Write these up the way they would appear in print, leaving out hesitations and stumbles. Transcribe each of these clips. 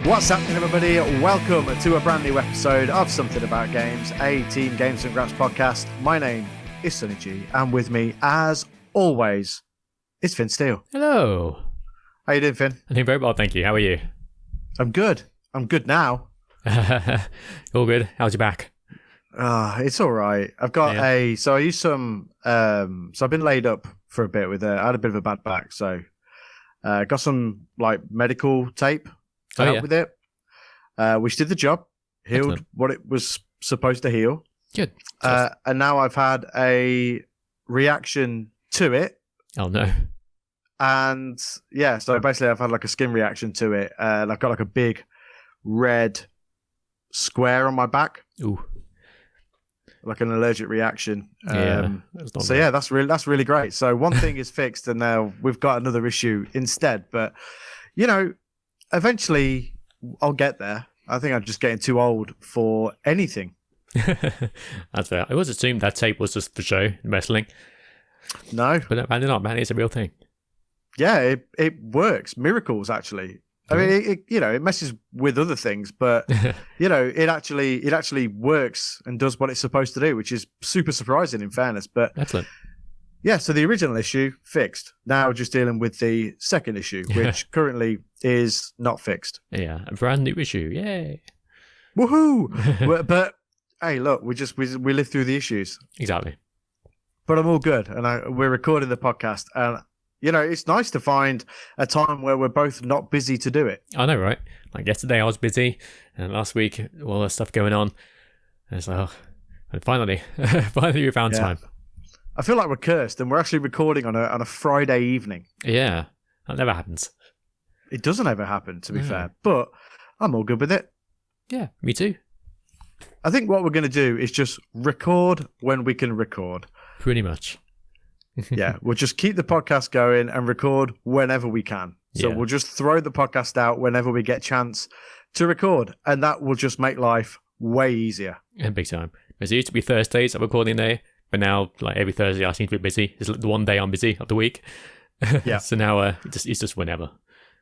What's happening, everybody? Welcome to a brand new episode of Something About Games, a Team Games and Graps podcast. My name is Sonny G, and with me, as always, is Finn Steele. Hello. How you doing, Finn? I'm doing very well, thank you. How are you? I'm good. I'm good now. All good. How's your back? It's all right. I've got so I used some, so I've been laid up for a bit with I had a bit of a bad back, so got some like medical tape to help with it, which did the job, healed Excellent. What it was supposed to heal. Good. And now I've had a reaction to it. Oh no. And yeah, so basically I've had like a skin reaction to it. And I've got like a big red square on my back. Ooh. Like an allergic reaction. So yeah, that's really great. So one thing is fixed, and now we've got another issue instead. But you know, eventually I'll get there. I think I'm just getting too old for anything. That's fair. I always assumed that tape was just for show in wrestling. No, but apparently not, man. It's a real thing. Yeah, it works. Miracles, actually. I mean, it messes with other things, but it actually works and does what it's supposed to do, which is super surprising in fairness. But excellent. Yeah, so the original issue fixed. Now just dealing with the second issue, which currently is not fixed. Yeah, a brand new issue. Yay! Woohoo! But hey, look, we live through the issues. Exactly. But I'm all good, and we're recording the podcast, and it's nice to find a time where we're both not busy to do it. I know, right? Like yesterday I was busy, and last week, all the stuff going on. And it's like, and finally we found time. I feel like we're cursed, and we're actually recording on a Friday evening. Yeah, that never happens. It doesn't ever happen, to be fair, but I'm all good with it. Yeah, me too. I think what we're going to do is just record when we can record. Pretty much. Yeah, we'll just keep the podcast going and record whenever we can. So we'll just throw the podcast out whenever we get a chance to record, and that will just make life way easier. Yeah, big time. Because it used to be Thursdays, a recording day, but now like every Thursday I seem to be busy. It's the one day I'm busy of the week. Yeah. So now it's just whenever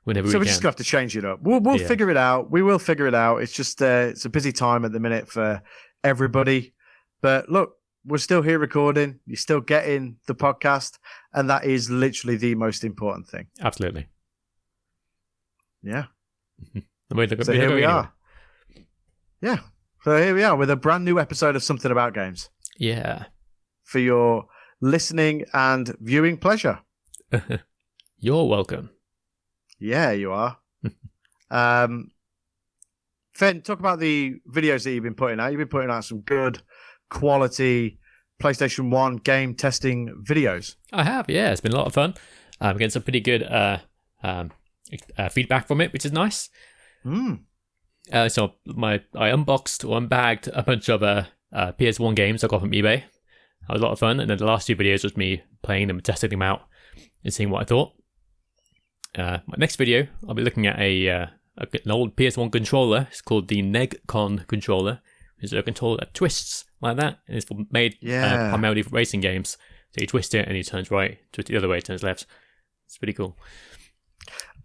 we can. So we just have to change it up. We'll figure it out. We will figure it out. It's just it's a busy time at the minute for everybody. But look, we're still here recording. You're still getting the podcast, and that is literally the most important thing. Absolutely. Yeah. So here we are. Yeah. So here we are with a brand new episode of Something About Games. Yeah. For your listening and viewing pleasure. You're welcome. Yeah, you are. Finn, talk about the videos that you've been putting out. You've been putting out some good quality PlayStation 1 game testing videos. I have, yeah. It's been a lot of fun. I'm getting some pretty good feedback from it, which is nice. So I unboxed or unbagged a bunch of PS1 games I got from eBay. That was a lot of fun. And then the last two videos was me playing them, testing them out, and seeing what I thought. My next video, I'll be looking at an old PS1 controller. It's called the NegCon controller. It's a controller that twists like that, and it's made primarily for racing games. So you twist it and it turns right, twist it the other way, it turns left. It's pretty cool.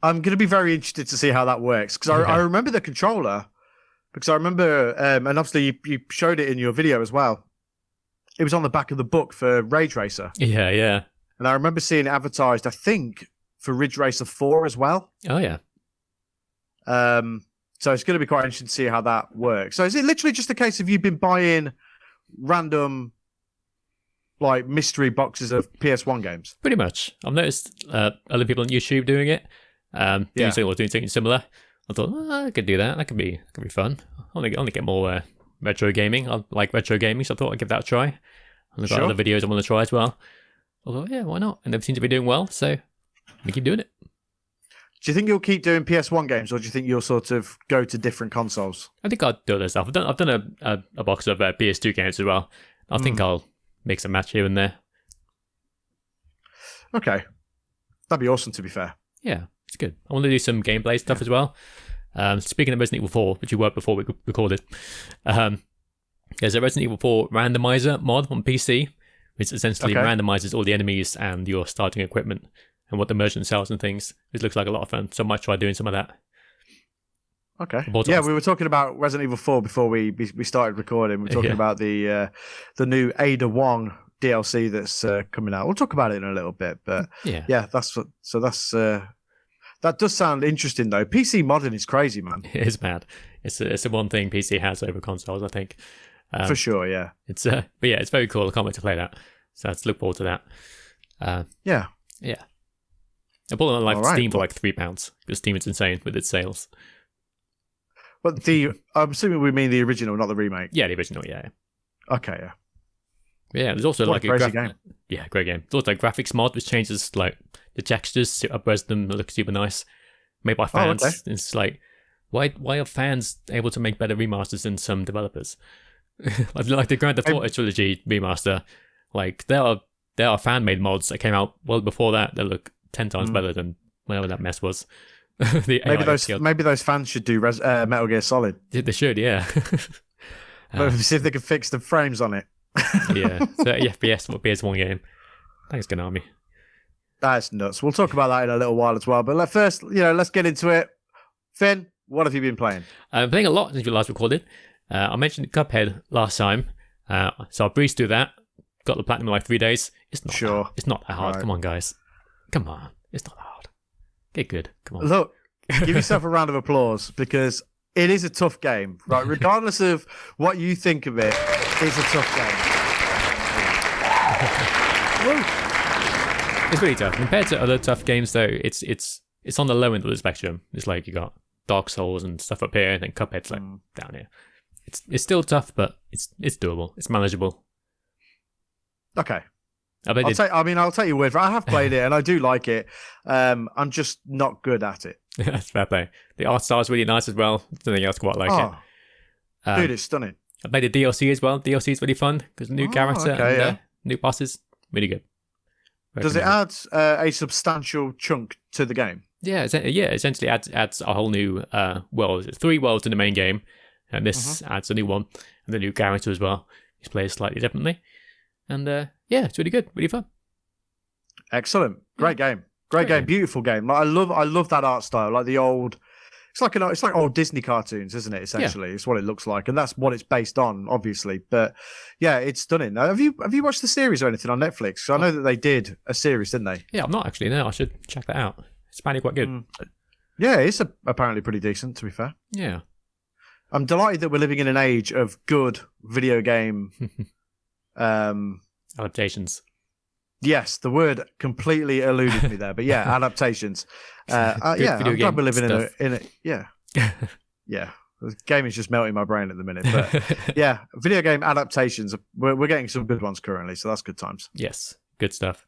I'm going to be very interested to see how that works, because I remember the controller, because I remember, and obviously you showed it in your video as well. It was on the back of the book for Rage Racer. Yeah. And I remember seeing it advertised, I think, for Ridge Racer 4 as well. Oh, yeah. So it's going to be quite interesting to see how that works. So is it literally just a case of you've been buying random like mystery boxes of PS1 games? Pretty much. I've noticed other people on YouTube doing it. Doing something similar. I thought, I could do that. That could be fun. I want to get more retro gaming. I like retro gaming, so I thought I'd give that a try. And I've got other videos I want to try as well. I thought, yeah, why not? And they seem to be doing well, so we keep doing it. Do you think you'll keep doing PS1 games, or do you think you'll sort of go to different consoles? I think I'll do other stuff. I've done a box of PS2 games as well. I think I'll mix and match here and there. Okay. That'd be awesome, to be fair. Yeah, it's good. I want to do some gameplay stuff as well. Speaking of Resident Evil 4, which you worked before we recorded, there's a Resident Evil 4 randomizer mod on PC, which essentially randomizes all the enemies and your starting equipment and what the merchant sells and things. It looks like a lot of fun, so I might try doing some of that. Okay. Yeah, we were talking about Resident Evil 4 before we started recording. We were talking about the new Ada Wong DLC that's coming out. We'll talk about it in a little bit, but that does sound interesting though. PC modding is crazy, man. It is mad. It's the one thing PC has over consoles, I think. For sure, yeah. It's but yeah, it's very cool. I can't wait to play that. So let's look forward to that. Yeah. I bought it on Steam for like £3 because Steam is insane with its sales. But I'm assuming we mean the original, not the remake. Yeah, the original. Yeah. Okay. Yeah. Yeah, there's also what like a crazy game. Yeah, great game. There's also a graphics mod which changes like the textures, upres them, they look super nice. Made by fans. Okay. It's like, why are fans able to make better remasters than some developers? Like the Grand Theft Auto Trilogy remaster, like there are fan made mods that came out well before that look 10 times better than whatever that mess was. Maybe those fans should do Metal Gear Solid. They should, yeah. See if they can fix the frames on it. Yeah, 30 FPS for a PS1 game. Thanks, Konami. That's nuts. We'll talk about that in a little while as well. But first, let's get into it. Finn, what have you been playing? I'm playing a lot since we last recorded. I mentioned Cuphead last time, so I breezed through that. Got the platinum in like 3 days. It's not it's not that hard. Right. Come on, guys. Come on. It's not that hard. Get good. Come on. Look, give yourself a round of applause because it is a tough game, right? Regardless of what you think of it, it's a tough game. It's really tough. Compared to other tough games, though, it's on the low end of the spectrum. It's like you got Dark Souls and stuff up here, and then Cuphead's like down here. It's still tough, but it's doable. It's manageable. Okay. I'll take your word for it. I have played it and I do like it. I'm just not good at it. That's fair play. The art style is really nice as well. Something else quite like it. Dude, it's stunning. I played the DLC as well. DLC is really fun because new character and new bosses. Really good. Does it add a substantial chunk to the game? Yeah, essentially adds a whole new world. There's 3 worlds in the main game, and this adds a new one and the new character as well. He's played slightly differently. And it's really good, really fun. Excellent, great game, great game, beautiful game. Like, I love that art style, like the old. It's like old Disney cartoons, isn't it? Essentially, it's what it looks like, and that's what it's based on, obviously. But yeah, it's stunning. Have you watched the series or anything on Netflix? I know that they did a series, didn't they? Yeah, I'm not actually. No, I should check that out. It's apparently quite good. Yeah, it's apparently pretty decent, to be fair. Yeah, I'm delighted that we're living in an age of good video game. Adaptations. Yes, the word completely eluded me there, but yeah, adaptations. I'm glad we're living in a yeah. The game is just melting my brain at the minute, but yeah, video game adaptations. We're getting some good ones currently, so that's good times. Yes, good stuff.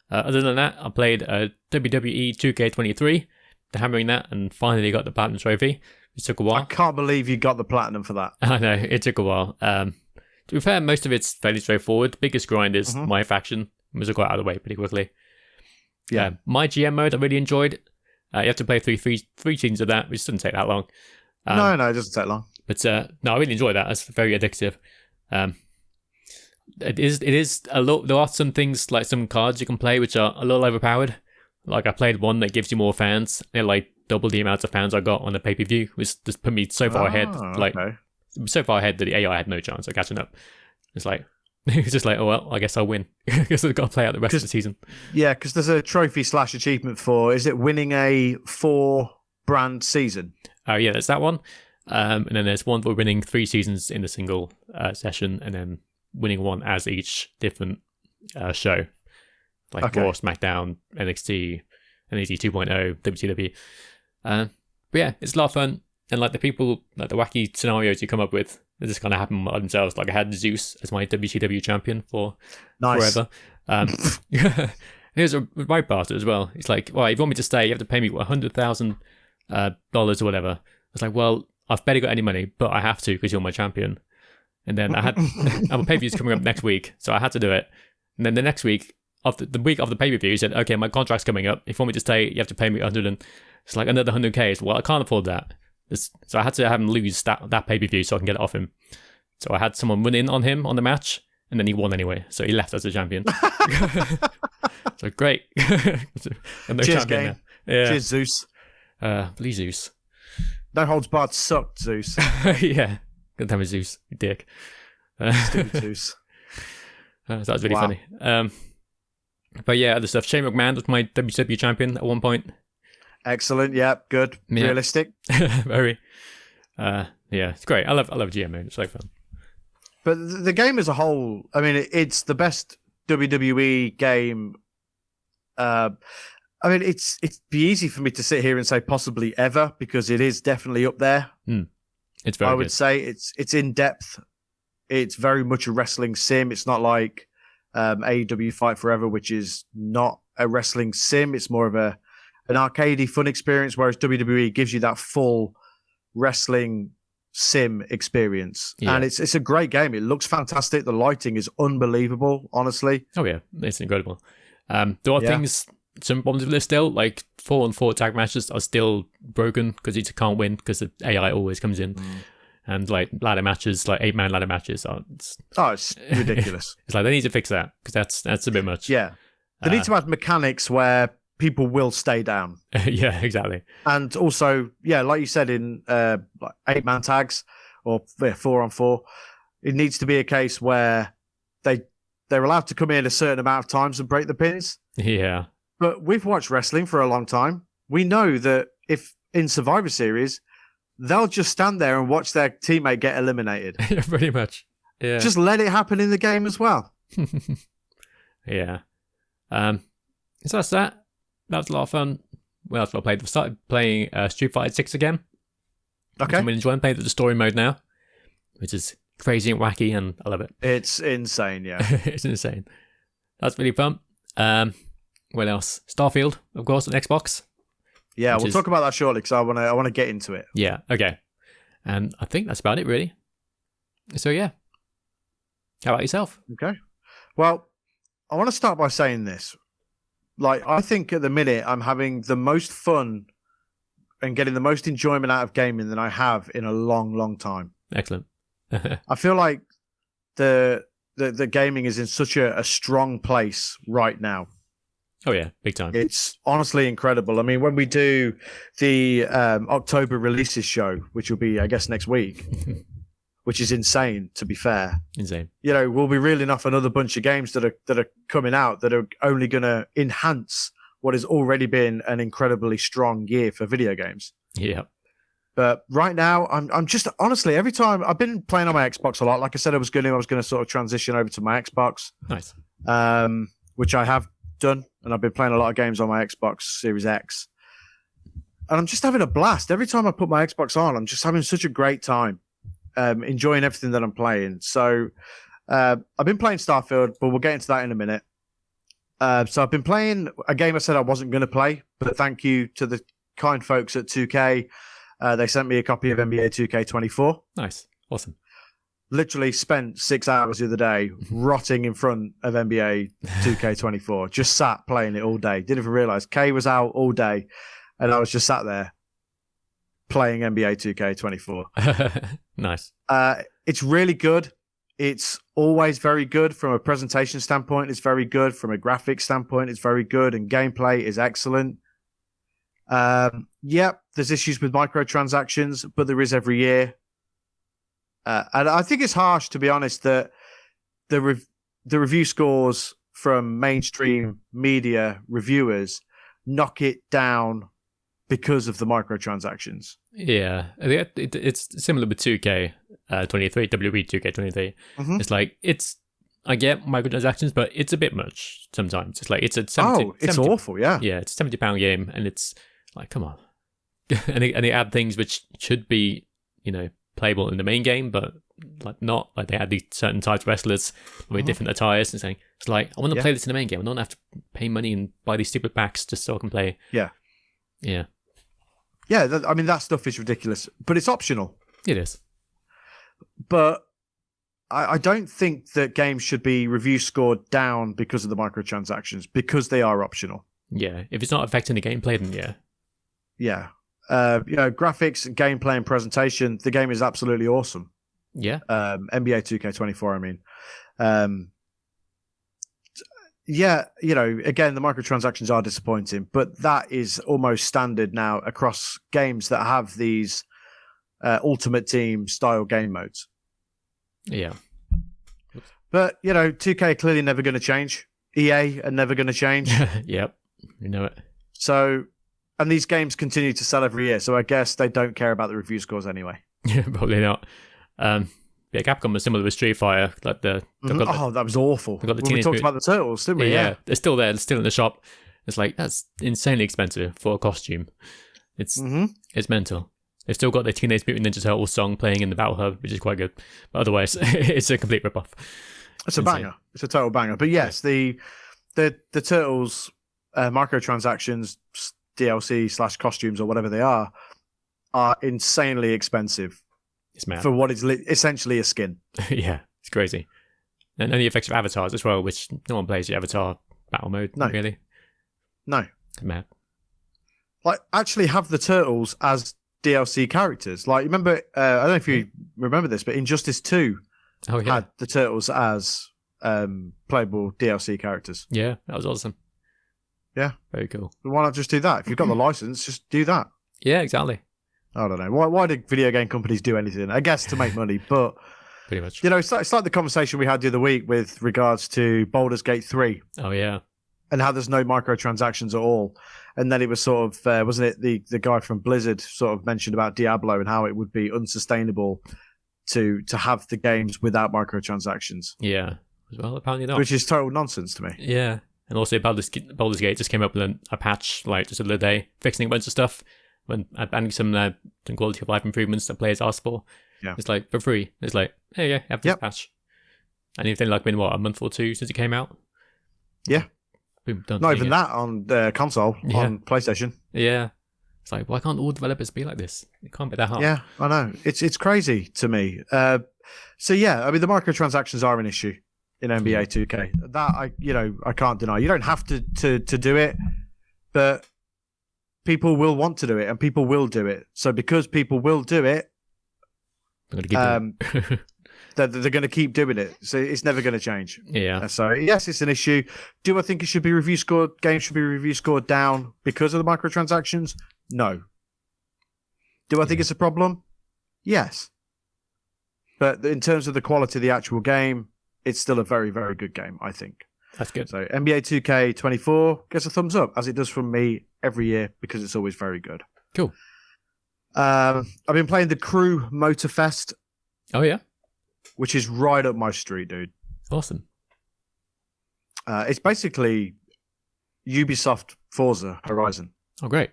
Other than that, I played WWE 2K23, hammering that, and finally got the platinum trophy. It took a while. I can't believe you got the platinum for that. I know, it took a while. To be fair, most of it's fairly straightforward. The biggest grind is my faction, which I got out of the way pretty quickly. Yeah, my GM mode I really enjoyed. You have to play through three seasons of that, which doesn't take that long. No, it doesn't take long. But no, I really enjoy that. It's very addictive. It is a lot. There are some things like some cards you can play which are a little overpowered. Like I played one that gives you more fans. They're like double the amount of fans I got on the pay-per-view, which just put me so far ahead. Like. Okay. So far ahead that the AI had no chance of catching up. It's like, it's just like, oh well, I guess I'll win. I guess I've got to play out the rest of the season. Yeah, because there's a trophy / achievement for, is it winning a 4-brand season? Oh yeah, there's that one. And then there's one for winning 3 seasons in a single session, and then winning one as each different show. Like Raw, SmackDown, NXT, NXT 2.0, WCW. But yeah, it's a lot of fun. And like the people, like the wacky scenarios you come up with, they just kind of happen by themselves. Like I had Zeus as my WCW champion for forever. Here's a right bastard as well. It's like, well, if you want me to stay, you have to pay me $100,000 or whatever. It's like, well, I've barely got any money, but I have to because you're my champion. And then I had our pay-per-view's coming up next week, so I had to do it. And then the next week, the week of the pay-per-view, he said, okay, my contract's coming up. If you want me to stay, you have to pay me it's like another 100K. So, well, I can't afford that. So I had to have him lose that pay-per-view so I can get it off him. So I had someone run in on him on the match, and then he won anyway. So he left as a champion. So great. No Cheers, game. Yeah. Cheers, Zeus. Please, Zeus. No holds barred sucked, Zeus. Yeah. Good time with Zeus, you dick. Stupid Zeus. That was really funny. But yeah, other stuff. Shane McMahon was my WCW champion at one point. Excellent. Yeah, good. Yeah. Realistic. Very. Yeah, it's great. I love GMO. It's so fun. But the game as a whole, I mean, it's the best WWE game. I mean, it'd be easy for me to sit here and say possibly ever, because it is definitely up there. It's very good. I would say it's in depth. It's very much a wrestling sim. It's not like AEW Fight Forever, which is not a wrestling sim. It's more of an arcadey fun experience, whereas WWE gives you that full wrestling sim experience. Yeah. And it's a great game. It looks fantastic. The lighting is unbelievable, honestly. Oh yeah, it's incredible. There are some problems with this still, like 4-on-4 tag matches are still broken because you can't win because the AI always comes in. And like ladder matches, like 8-man ladder matches, it's ridiculous. It's like they need to fix that because that's a bit much. Yeah, they need to have mechanics where people will stay down. Yeah, exactly. And also, yeah, like you said, in 8-man tags or 4-on-4, it needs to be a case where they're allowed to come in a certain amount of times and break the pins. Yeah. But we've watched wrestling for a long time. We know that if in Survivor Series, they'll just stand there and watch their teammate get eliminated. Yeah, pretty much. Yeah. Just let it happen in the game as well. Yeah. So that's that. That was a lot of fun. What else have I played? I've started playing Street Fighter 6 again. Okay. I'm enjoying playing the story mode now, which is crazy and wacky, and I love it. It's insane, yeah. It's insane. That's really fun. What else? Starfield, of course, on Xbox. Yeah, we'll talk about that shortly because I want to get into it. Yeah, okay. And I think that's about it, really. So yeah. How about yourself? Okay. Well, I want to start by saying this. Like, I think at the minute I'm having the most fun and getting the most enjoyment out of gaming than I have in a long, long time. Excellent. I feel like the gaming is in such a strong place right now. Oh yeah, big time. It's honestly incredible. I mean, when we do the October releases show, which will be, I guess, next week, which is insane, to be fair. Insane. You know, we'll be reeling off another bunch of games that are coming out that are only going to enhance what has already been an incredibly strong year for video games. Yeah. But right now, I'm just honestly, every time I've been playing on my Xbox a lot. Like I said, I was going to sort of transition over to my Xbox. Nice. Which I have done, and I've been playing a lot of games on my Xbox Series X. And I'm just having a blast. Every time I put my Xbox on, I'm just having such a great time, enjoying everything that I'm playing. So I've been playing Starfield, but we'll get into that in a minute. So I've been playing a game I said I wasn't going to play, but thank you to the kind folks at 2K. They sent me a copy of NBA 2K24. Nice. Awesome. Literally spent 6 hours the other day rotting in front of NBA 2K24. Just sat playing it all day. Didn't even realize Kay was out all day, and I was just sat there playing NBA 2K24. Nice. It's really good. It's always very good from a presentation standpoint. It's very good from a graphics standpoint. It's very good, and gameplay is excellent. Yep, there's issues with microtransactions, but there is every year. And I think it's harsh, to be honest, that the review scores from mainstream media reviewers knock it down because of the microtransactions. Yeah, it's similar with 2K 23, WWE 2K23. Mm-hmm. It's like, I get microtransactions, but it's a bit much sometimes. It's like, it's it's awful, yeah. Yeah, it's a £70 game, and it's like, come on. and they add things which should be, playable in the main game, but like not. Like, they add these certain types of wrestlers with different attires and saying, it's like, I want to play this in the main game. I don't have to pay money and buy these stupid packs just so I can play. Yeah. Yeah. Yeah, that stuff is ridiculous, but it's optional. It is. But I don't think that games should be review scored down because of the microtransactions, because they are optional. Yeah, if it's not affecting the gameplay, then yeah. Yeah. Graphics, gameplay, and presentation, the game is absolutely awesome. Yeah. NBA 2K24, I mean. Yeah, again, the microtransactions are disappointing, but that is almost standard now across games that have these Ultimate Team style game modes. Yeah. But, 2K are clearly never going to change. EA are never going to change. Yep. You know it. So, and these games continue to sell every year, so I guess they don't care about the review scores anyway. Yeah, probably not. Capcom was similar with Street Fighter. Like that was awful. We talked about the Turtles, didn't we? Yeah. They're still there. They're still in the shop. It's like, that's insanely expensive for a costume. It's mental. They've still got their Teenage Mutant Ninja Turtles song playing in the Battle Hub, which is quite good. But otherwise, it's a complete rip-off. It's a banger. It's a total banger. But yes, the Turtles microtransactions, DLC / costumes or whatever they are insanely expensive. It's mad. For what is essentially a skin. Yeah, it's crazy. And the effects of avatars as well, which no one plays the avatar battle mode, really. No. It's mad. Like, actually have the Turtles as DLC characters. Like, remember, I don't know if you remember this, but Injustice 2 had the Turtles as playable DLC characters. Yeah, that was awesome. Yeah. Very cool. But why not just do that? If you've got the license, just do that. Yeah, exactly. I don't know. Why do video game companies do anything? I guess to make money, but pretty much. It's like the conversation we had the other week with regards to Baldur's Gate 3. Oh, yeah. And how there's no microtransactions at all. And then it was sort of, wasn't it the guy from Blizzard sort of mentioned about Diablo and how it would be unsustainable to have the games without microtransactions. Yeah. Well, apparently not. Which is total nonsense to me. Yeah. And also Baldur's Gate just came up with a patch, like, just the other day, fixing a bunch of stuff. When adding some quality of life improvements that players ask for. Yeah. It's like, for free. It's like, hey, yeah, have this patch. And it's only like been, a month or two since it came out? Yeah. Boom, done. Not even that on the console, on PlayStation. Yeah. It's like, why can't all developers be like this? It can't be that hard. Yeah, I know. It's crazy to me. So, yeah, I mean, the microtransactions are an issue in NBA 2K. That, I can't deny. You don't have to do it, but people will want to do it, and people will do it. So because people will do it, they're going to keep doing it. So it's never going to change. Yeah. So yes, it's an issue. Do I think it should be review scored? Games should be review scored down because of the microtransactions? No. Do I think it's a problem? Yes. But in terms of the quality of the actual game, it's still a very, very good game, I think. That's good. So NBA 2K24 gets a thumbs up, as it does from me every year, because it's always very good. Cool. I've been playing the Crew Motorfest. Oh, yeah? Which is right up my street, dude. Awesome. It's basically Ubisoft Forza Horizon. Oh, great.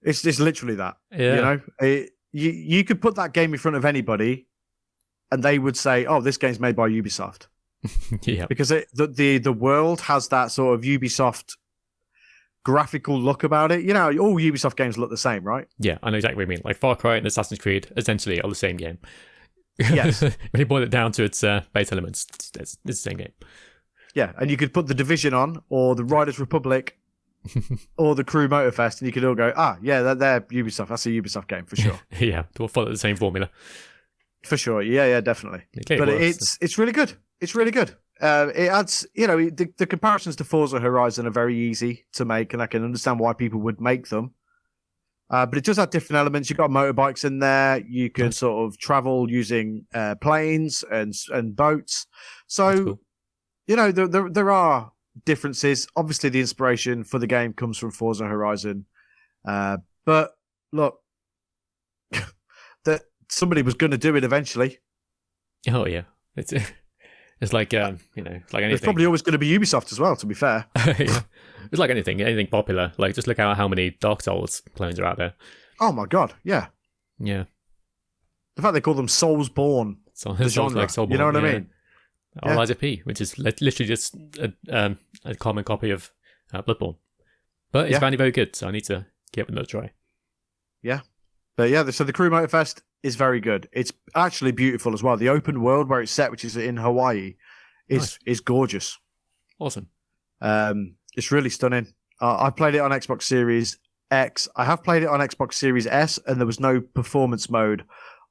It's literally that. Yeah. You could put that game in front of anybody, and they would say, "Oh, this game's made by Ubisoft." Yeah. Because the world has that sort of Ubisoft graphical look about it. All Ubisoft games look the same, right? Yeah, I know exactly what you mean. Like Far Cry and Assassin's Creed essentially are the same game. Yes. When you boil it down to its base elements, it's the same game. Yeah, and you could put the Division on, or the Riders Republic, or the Crew Motorfest, and you could all go, they're Ubisoft. That's a Ubisoft game for sure. Yeah, they'll follow the same formula. For sure. Yeah, definitely. But it's really good. It's really good. It adds, the comparisons to Forza Horizon are very easy to make, and I can understand why people would make them. But it does have different elements. You've got motorbikes in there. You can sort of travel using planes and boats. So, cool. There are differences. Obviously, the inspiration for the game comes from Forza Horizon. But look, that somebody was going to do it eventually. Oh, yeah. It's like, like anything. It's probably always going to be Ubisoft as well, to be fair. Yeah. It's like anything popular. Like, just look at how many Dark Souls clones are out there. Oh my god, yeah. Yeah. The fact they call them Soulsborne. The genre. Like Soulsborne, you know what I mean? Or Liza P, which is literally just a common copy of Bloodborne. But it's very, very good, so I need to give it another try. Yeah. But yeah, so the Crew Motorfest is very good. It's actually beautiful as well. The open world where it's set, which is in Hawaii, is gorgeous. Awesome. It's really stunning. I played it on Xbox Series X. I have played it on Xbox Series S, and there was no performance mode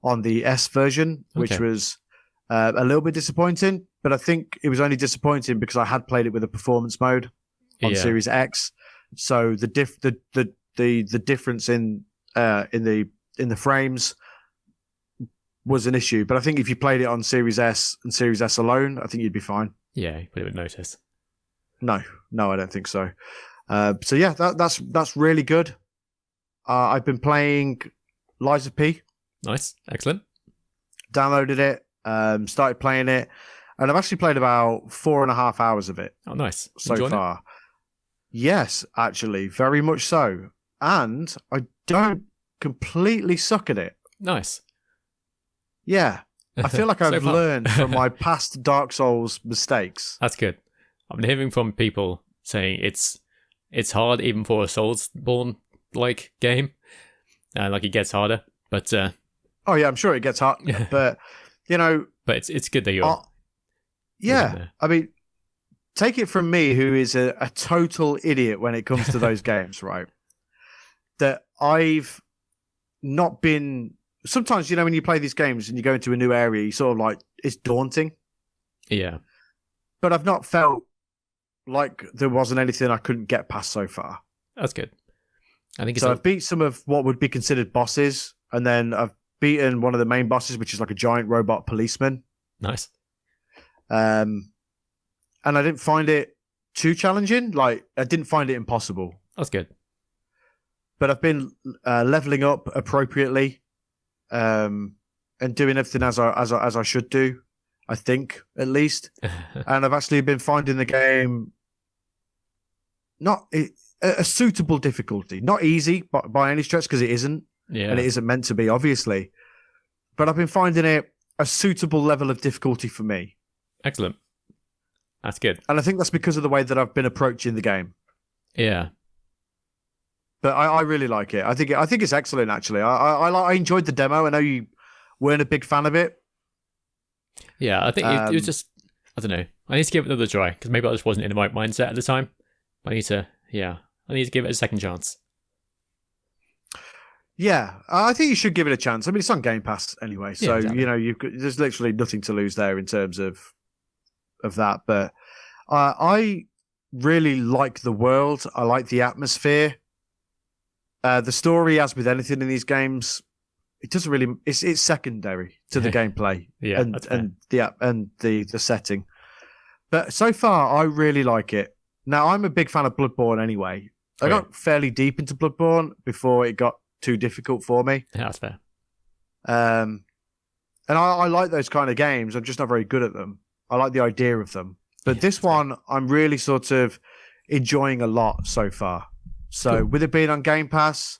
on the S version, which was a little bit disappointing. But I think it was only disappointing because I had played it with a performance mode on Series X. So the difference in the in the frames was an issue. But I think if you played it on Series S and Series S alone, I think you'd be fine. Yeah, you probably wouldn't notice. No, I don't think so. So yeah, that's really good. I've been playing Lies of P. Nice, excellent. Downloaded it, started playing it, and I've actually played about 4.5 hours of it. Oh, nice. So Enjoying far. Yes, actually, very much so. And I don't completely suck at it. Nice. Yeah. I feel like I've learned from my past Dark Souls mistakes. That's good. I've been hearing from people saying it's hard even for a Soulsborne like game. Like it gets harder. But oh yeah, I'm sure it gets hard. But but it's good that you're yeah. I mean, take it from me, who is a total idiot when it comes to those games, right? That I've not been. Sometimes, when you play these games and you go into a new area, you sort of like, it's daunting. Yeah. But I've not felt like there wasn't anything I couldn't get past so far. That's good. I think so. I've beat some of what would be considered bosses, and then I've beaten one of the main bosses, which is like a giant robot policeman. Nice. And I didn't find it too challenging. Like, I didn't find it impossible. That's good. But I've been leveling up appropriately, and doing everything as I should do. I think, at least. And I've actually been finding the game not a suitable difficulty. Not easy by any stretch, because it isn't. Yeah. And it isn't meant to be, obviously. But I've been finding it a suitable level of difficulty for me. Excellent. That's good. And I think that's because of the way that I've been approaching the game. Yeah. But I really like it. I think it's excellent, actually. I enjoyed the demo. I know you weren't a big fan of it. Yeah, I think it was just, I don't know. I need to give it another try, because maybe I just wasn't in the right mindset at the time. I need to give it a second chance. Yeah, I think you should give it a chance. I mean, it's on Game Pass anyway, so yeah, exactly. there's literally nothing to lose there in terms of that. But I really like the world. I like the atmosphere. The story, as with anything in these games, it doesn't really. It's secondary to the gameplay, and the setting. But so far, I really like it. Now, I'm a big fan of Bloodborne anyway. I got fairly deep into Bloodborne before it got too difficult for me. Yeah, that's fair. And I like those kind of games. I'm just not very good at them. I like the idea of them. But this one, I'm really sort of enjoying a lot so far. So cool. With it being on Game Pass,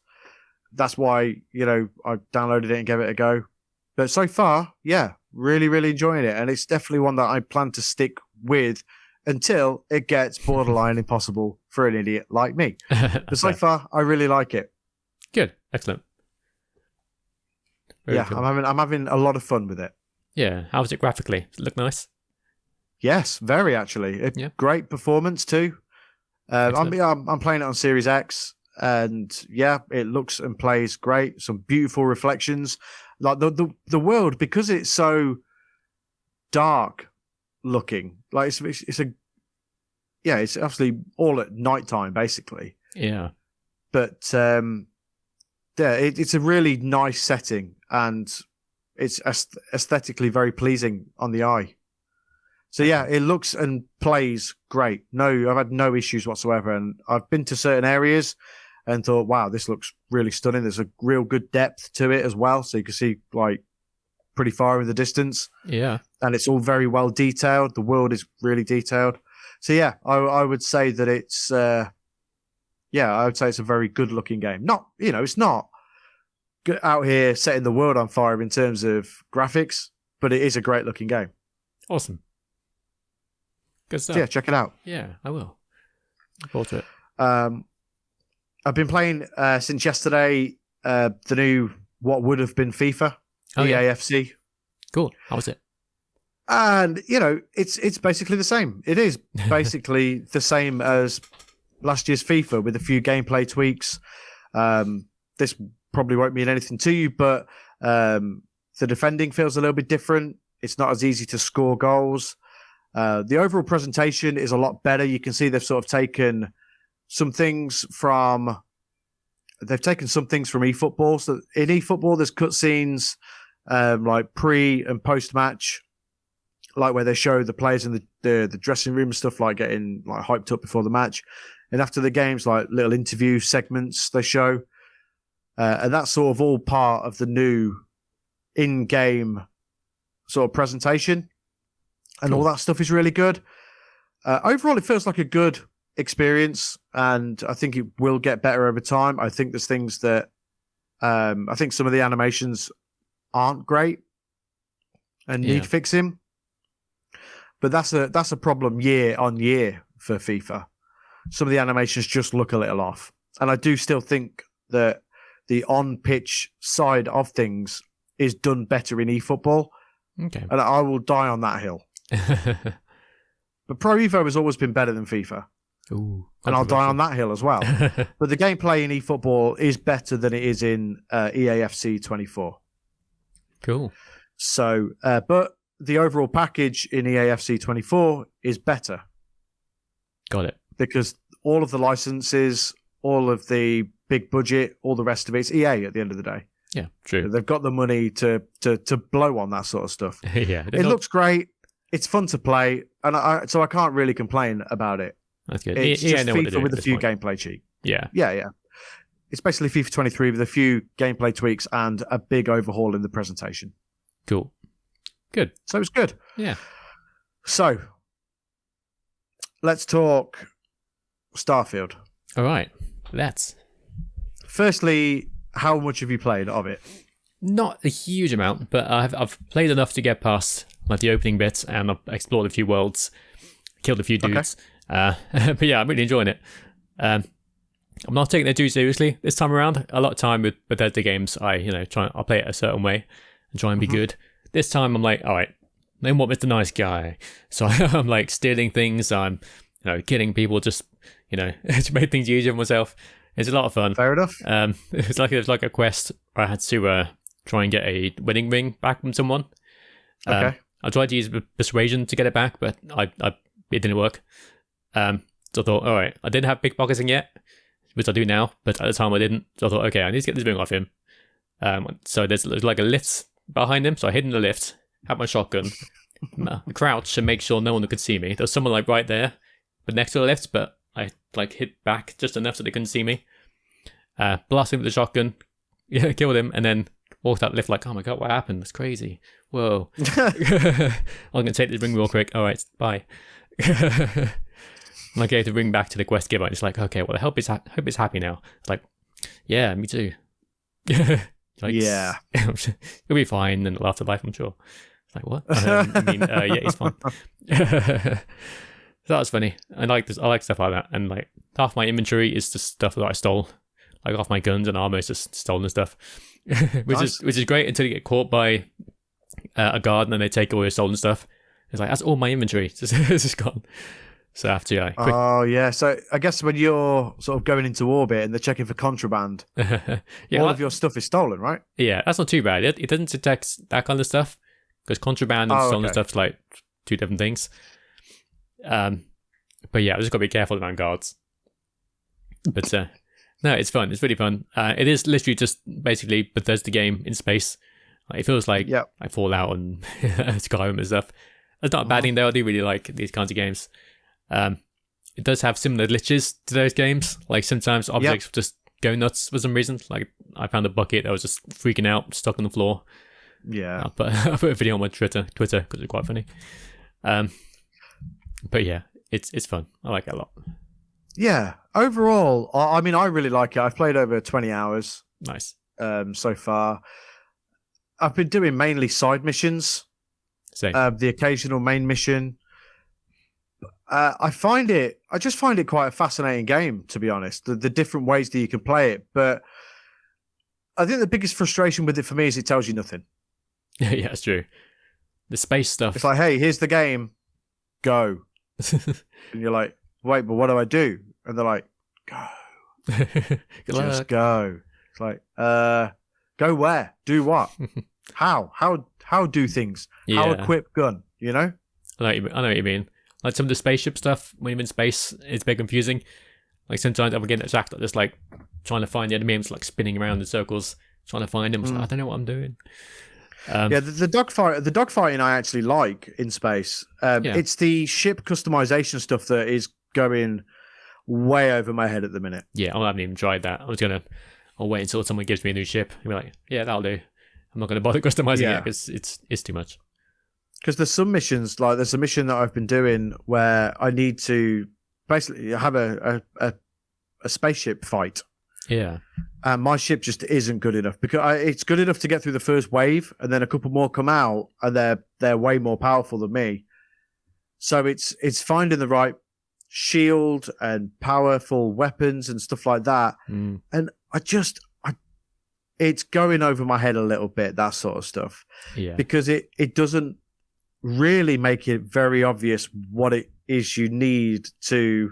that's why, I downloaded it and gave it a go. But so far, yeah, really, really enjoying it. And it's definitely one that I plan to stick with until it gets borderline impossible for an idiot like me. But so far, I really like it. Good. Excellent. Very cool. I'm having a lot of fun with it. Yeah. How was it graphically? Does it look nice? Yes, very actually. Great performance too. I'm playing it on Series X, and yeah, it looks and plays great. Some beautiful reflections. Like the world, because it's so dark looking. Like it's actually all at nighttime basically. Yeah. But it's a really nice setting, and it's aesthetically very pleasing on the eye. So yeah, it looks and plays great. No, I've had no issues whatsoever, and I've been to certain areas and thought, wow, this looks really stunning. There's a real good depth to it as well, so you can see like pretty far in the distance. Yeah, and it's all very well detailed. The world is really detailed. So yeah, I would say that it's I would say it's a very good looking game. Not, it's not out here setting the world on fire in terms of graphics, but it is a great looking game. Awesome. Good stuff. So yeah, check it out. Yeah, I will. Look forward to it. I've been playing since yesterday the new what would have been FIFA, EAFC. Cool. How was it? And it's basically the same. It is basically the same as last year's FIFA with a few gameplay tweaks. This probably won't mean anything to you, but the defending feels a little bit different. It's not as easy to score goals. The overall presentation is a lot better. You can see they've sort of taken some things from they've taken some things from eFootball. So in eFootball, there's cutscenes like pre and post match, like where they show the players in the dressing room and stuff, like getting like hyped up before the match, and after the games, like little interview segments they show, and that's sort of all part of the new in-game sort of presentation, and all that stuff is really good. Overall, it feels like a good experience, and I think it will get better over time. I think there's things that I think some of the animations aren't great and need fixing, but that's a problem year on year for FIFA. Some of the animations just look a little off, and I do still think that the on-pitch side of things is done better in eFootball. Okay, and I will die on that hill. But Pro Evo has always been better than FIFA. Ooh, and I'll die on that hill as well. But the gameplay in eFootball is better than it is in EAFC 24. Cool. So, but the overall package in EAFC 24 is better. Got it. Because all of the licenses, all of the big budget, all the rest of it's EA at the end of the day. Yeah, true. They've got the money to blow on that sort of stuff. Yeah, it looks great. It's fun to play, and so I can't really complain about it. That's good. It's just FIFA with a few gameplay cheats. Yeah. It's basically FIFA 23 with a few gameplay tweaks and a big overhaul in the presentation. Cool. Good. So it's good. Yeah. So let's talk Starfield. All right. Let's. Firstly, how much have you played of it? Not a huge amount, but I've played enough to get past like the opening bits, and I've explored a few worlds, killed a few dudes. Okay. But yeah, I'm really enjoying it. I'm not taking it too seriously this time around. A lot of time with Bethesda games, I'll play it a certain way and try and be good. This time I'm like, all right, no more Mr. Nice Guy. So I'm like stealing things. I'm killing people just to make things easier for myself. It's a lot of fun. Fair enough. It was like a quest where I had to try and get a wedding ring back from someone. Okay. I tried to use persuasion to get it back, but it didn't work. So I thought, all right, I didn't have pickpocketing yet, which I do now, but at the time I didn't. So I thought, okay, I need to get this ring off him. So there's like a lift behind him, so I hid in the lift, had my shotgun, crouch and make sure no one could see me. There was someone like right there, but next to the lift, but I like hit back just enough so they couldn't see me. Blasted him with the shotgun, killed him, and then walked out the lift like, oh my god, what happened? That's crazy. Whoa. I'm going to take this ring real quick. All right, bye. And I gave the ring back to the quest giver. It's like, okay, well, I hope it's happy now. It's like, yeah, me too. Like, yeah. It'll be fine in the afterlife, I'm sure. It's like, what? Yeah, he's fine. So that was funny. I like stuff like that. And like half my inventory is just stuff that I stole. Like half my guns and armor is just stolen stuff. which is great until you get caught by a guard and then they take all your stolen stuff. It's like, that's all my inventory. It's just gone. So after oh yeah. So I guess when you're sort of going into orbit and they're checking for contraband, all of your stuff is stolen, right? Yeah, that's not too bad. It doesn't detect that kind of stuff because contraband and stolen stuff's like two different things. But yeah, I just got to be careful around guards. But no, it's fun. It's really fun. It is literally just basically Bethesda game in space. It feels like I Fallout and Skyrim and stuff. That's not a bad thing though. I do really like these kinds of games. It does have similar glitches to those games. Like sometimes objects just go nuts for some reason. Like I found a bucket that was just freaking out, stuck on the floor. Yeah. I put a video on my Twitter because it's quite funny. But yeah, it's fun. I like it a lot. Yeah. Overall, I mean, I really like it. I've played over 20 hours. Nice. So far. I've been doing mainly side missions. Same. The occasional main mission. I just find it quite a fascinating game, to be honest. The different ways that you can play it. But I think the biggest frustration with it for me is it tells you nothing. Yeah, it's true. The space stuff. It's like, hey, here's the game. Go. And you're like, wait, but what do I do? And they're like, go. Just go. It's like, go where? Do what? How do things? Yeah. How equip gun? You know? I know what you mean. Like some of the spaceship stuff when you're in space, it's a bit confusing. Like sometimes I'm getting attacked, just like trying to find the enemy. I'm just like spinning around in circles, trying to find him. I don't know what I'm doing. The dogfighting I actually like in space. It's the ship customization stuff that is going way over my head at the minute. Yeah, I haven't even tried that. I'll wait until someone gives me a new ship and be like, yeah, that'll do. I'm not going to bother customizing it because it's too much. Because there's some missions, like there's a mission that I've been doing where I need to basically have a spaceship fight. Yeah. And my ship just isn't good enough because it's good enough to get through the first wave, and then a couple more come out, and they're way more powerful than me. So it's finding the right shield and powerful weapons and stuff like that. And it's going over my head a little bit, that sort of stuff. Yeah. Because it doesn't really make it very obvious what it is you need to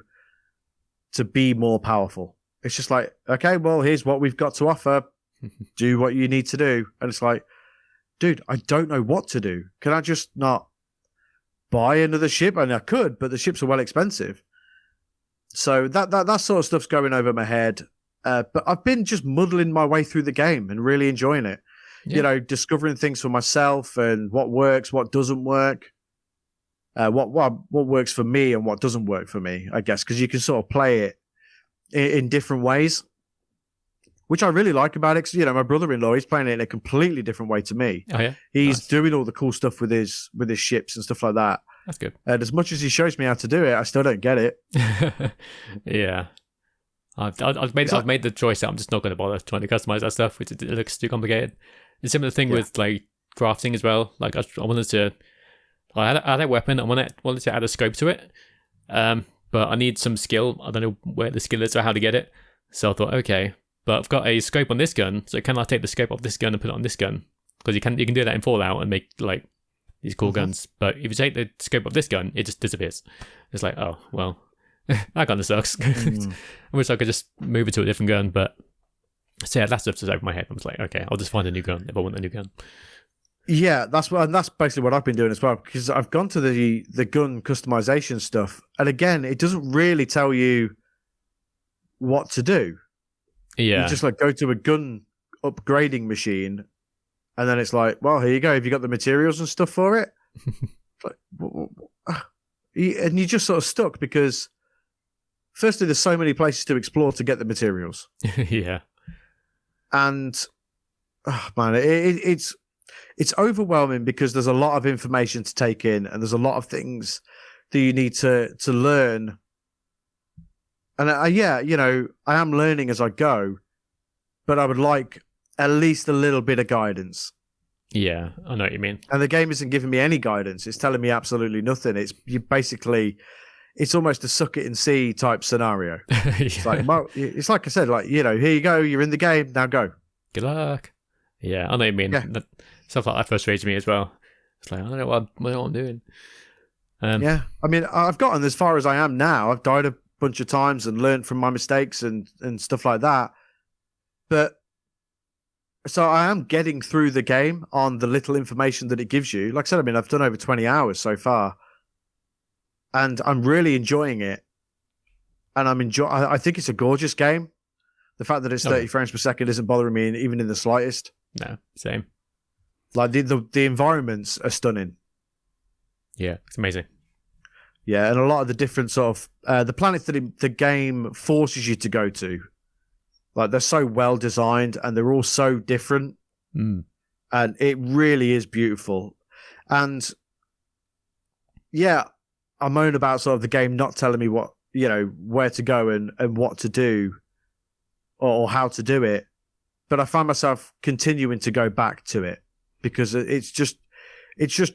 be more powerful. It's just like, okay, well, here's what we've got to offer. Do what you need to do. And it's like, dude, I don't know what to do. Can I just not buy another ship? I mean, I could, but the ships are well expensive. So that sort of stuff's going over my head. But I've been just muddling my way through the game and really enjoying it. Yeah. You know, discovering things for myself and what works, what doesn't work. What works for me and what doesn't work for me, I guess, because you can sort of play it in different ways, which I really like about it. 'Cause, you know, my brother-in-law, he's playing it in a completely different way to me. Oh yeah, he's doing all the cool stuff with his ships and stuff like that. That's good. And as much as he shows me how to do it, I still don't get it. Yeah, I've made the choice that I'm just not going to bother trying to customize that stuff, which it looks too complicated. The similar thing with like crafting as well. Like I wanted to, I had a weapon. I wanted to add a scope to it. But I need some skill. I don't know where the skill is or how to get it. So I thought, okay, but I've got a scope on this gun. So can I take the scope off this gun and put it on this gun? Because you can do that in Fallout and make like these cool guns. But if you take the scope of this gun, it just disappears. It's like, oh well, that kind of sucks. I wish I could just move it to a different gun. But so yeah, that stuff's just over my head. I was like, okay, I'll just find a new gun if I want a new gun. Yeah, that's basically what I've been doing as well, because I've gone to the gun customization stuff, and again, it doesn't really tell you what to do. Yeah, you just like go to a gun upgrading machine, and then it's like, well, here you go. Have you got the materials and stuff for it? Like, and you're just sort of stuck because, firstly, there's so many places to explore to get the materials. Yeah, and man, it's overwhelming because there's a lot of information to take in, and there's a lot of things that you need to learn. And you know, I am learning as I go, but I would like at least a little bit of guidance. Yeah, I know what you mean. And the game isn't giving me any guidance. It's telling me absolutely nothing. It's almost a suck it and see type scenario. Yeah. It's like I said, like, you know, here you go, you're in the game, now go. Good luck. Yeah, I know what you mean. Yeah. Stuff like that frustrates me as well. It's like, I don't know what I'm doing. Yeah, I mean, I've gotten as far as I am now. I've died a bunch of times and learned from my mistakes and stuff like that. But so I am getting through the game on the little information that it gives you. Like I said, I mean, I've done over 20 hours so far, and I'm really enjoying it. And I think it's a gorgeous game. The fact that it's 30 frames per second isn't bothering me even in the slightest. No, same. Like the environments are stunning. Yeah, it's amazing. Yeah, and a lot of the different sort of the planets that the game forces you to go to, like they're so well designed and they're all so different, and it really is beautiful. And yeah, I moan about sort of the game not telling me what, you know, where to go and what to do or how to do it, but I find myself continuing to go back to it because it's just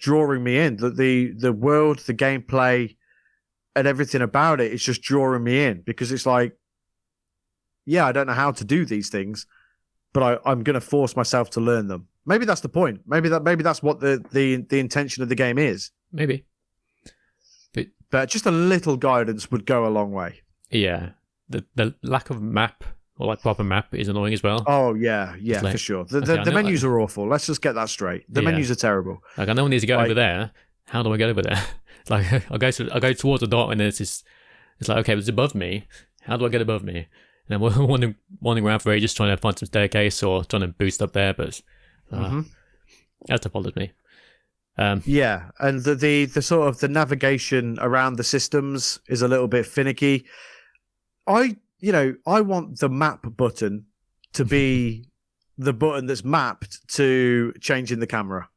drawing me in. The world, the gameplay, and everything about it is just drawing me in because it's like, yeah, I don't know how to do these things, but I'm going to force myself to learn them. Maybe that's the point. Maybe that's what the intention of the game is. Maybe, but just a little guidance would go a long way. Yeah, the lack of map. Or like proper map is annoying as well. Oh yeah, like, for sure. The menus are awful. Let's just get that straight. The menus are terrible. Like I know I need to go over there. How do I get over there? Like I go towards the dot and then it's like, okay, it's above me. How do I get above me? and then wandering around for ages trying to find some staircase or trying to boost up there, but that's bothered me. Yeah, and the sort of the navigation around the systems is a little bit finicky. I want the map button to be the button that's mapped to changing the camera.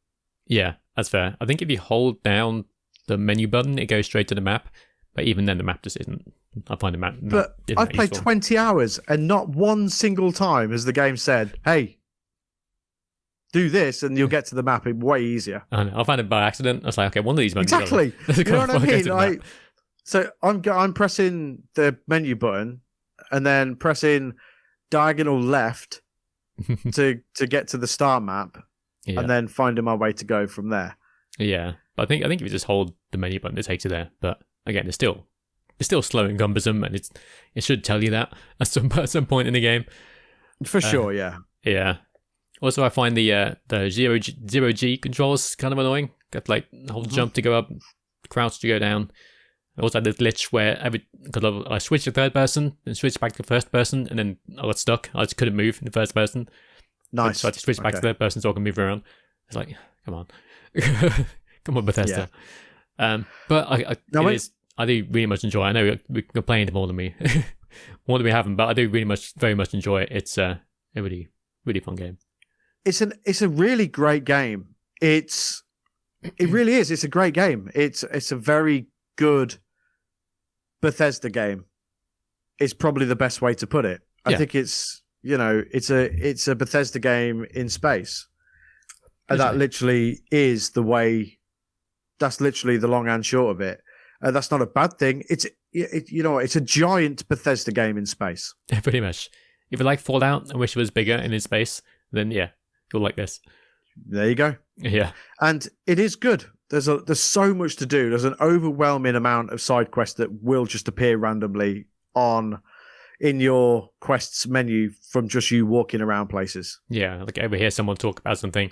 Yeah, that's fair. I think if you hold down the menu button, it goes straight to the map. But even then, the map just isn't. I find the map. But I've played 20 hours, and not one single time has the game said, "Hey, do this and you'll get to the map way easier." I found it by accident. I was like, okay, one of these buttons. Exactly. You know what I mean? So I'm pressing the menu button and then pressing diagonal left to get to the start map, and then finding my way to go from there. Yeah, but I think if you just hold the menu button, it takes you there. But again, it's still slow and cumbersome, and it should tell you that at some point in the game. For sure, yeah. Yeah. Also, I find the zero G controls kind of annoying. Got to hold jump to go up, crouch to go down. I also had this glitch where because I switched to third person and switched back to first person, and then I got stuck. I just couldn't move in the first person. Nice. So I had to switch back to third person so I can move around. It's like, come on, come on, Bethesda. Yeah. But I do really much enjoy it. I know we complained more than we haven't, but I do very much enjoy it. It's a really, really fun game. It's a really great game. It really is. It's a great game. It's a very good Bethesda game. It's probably the best way to put it. I think it's a Bethesda game in space. And that literally is the way. That's literally the long and short of it. That's not a bad thing. It's a giant Bethesda game in space. Pretty much. If you like Fallout and wish it was bigger and in space, then yeah, you'll like this. There you go. Yeah. And it is good. There's so much to do. There's an overwhelming amount of side quests that will just appear randomly in your quests menu from just you walking around places. Yeah, like over here someone talk about something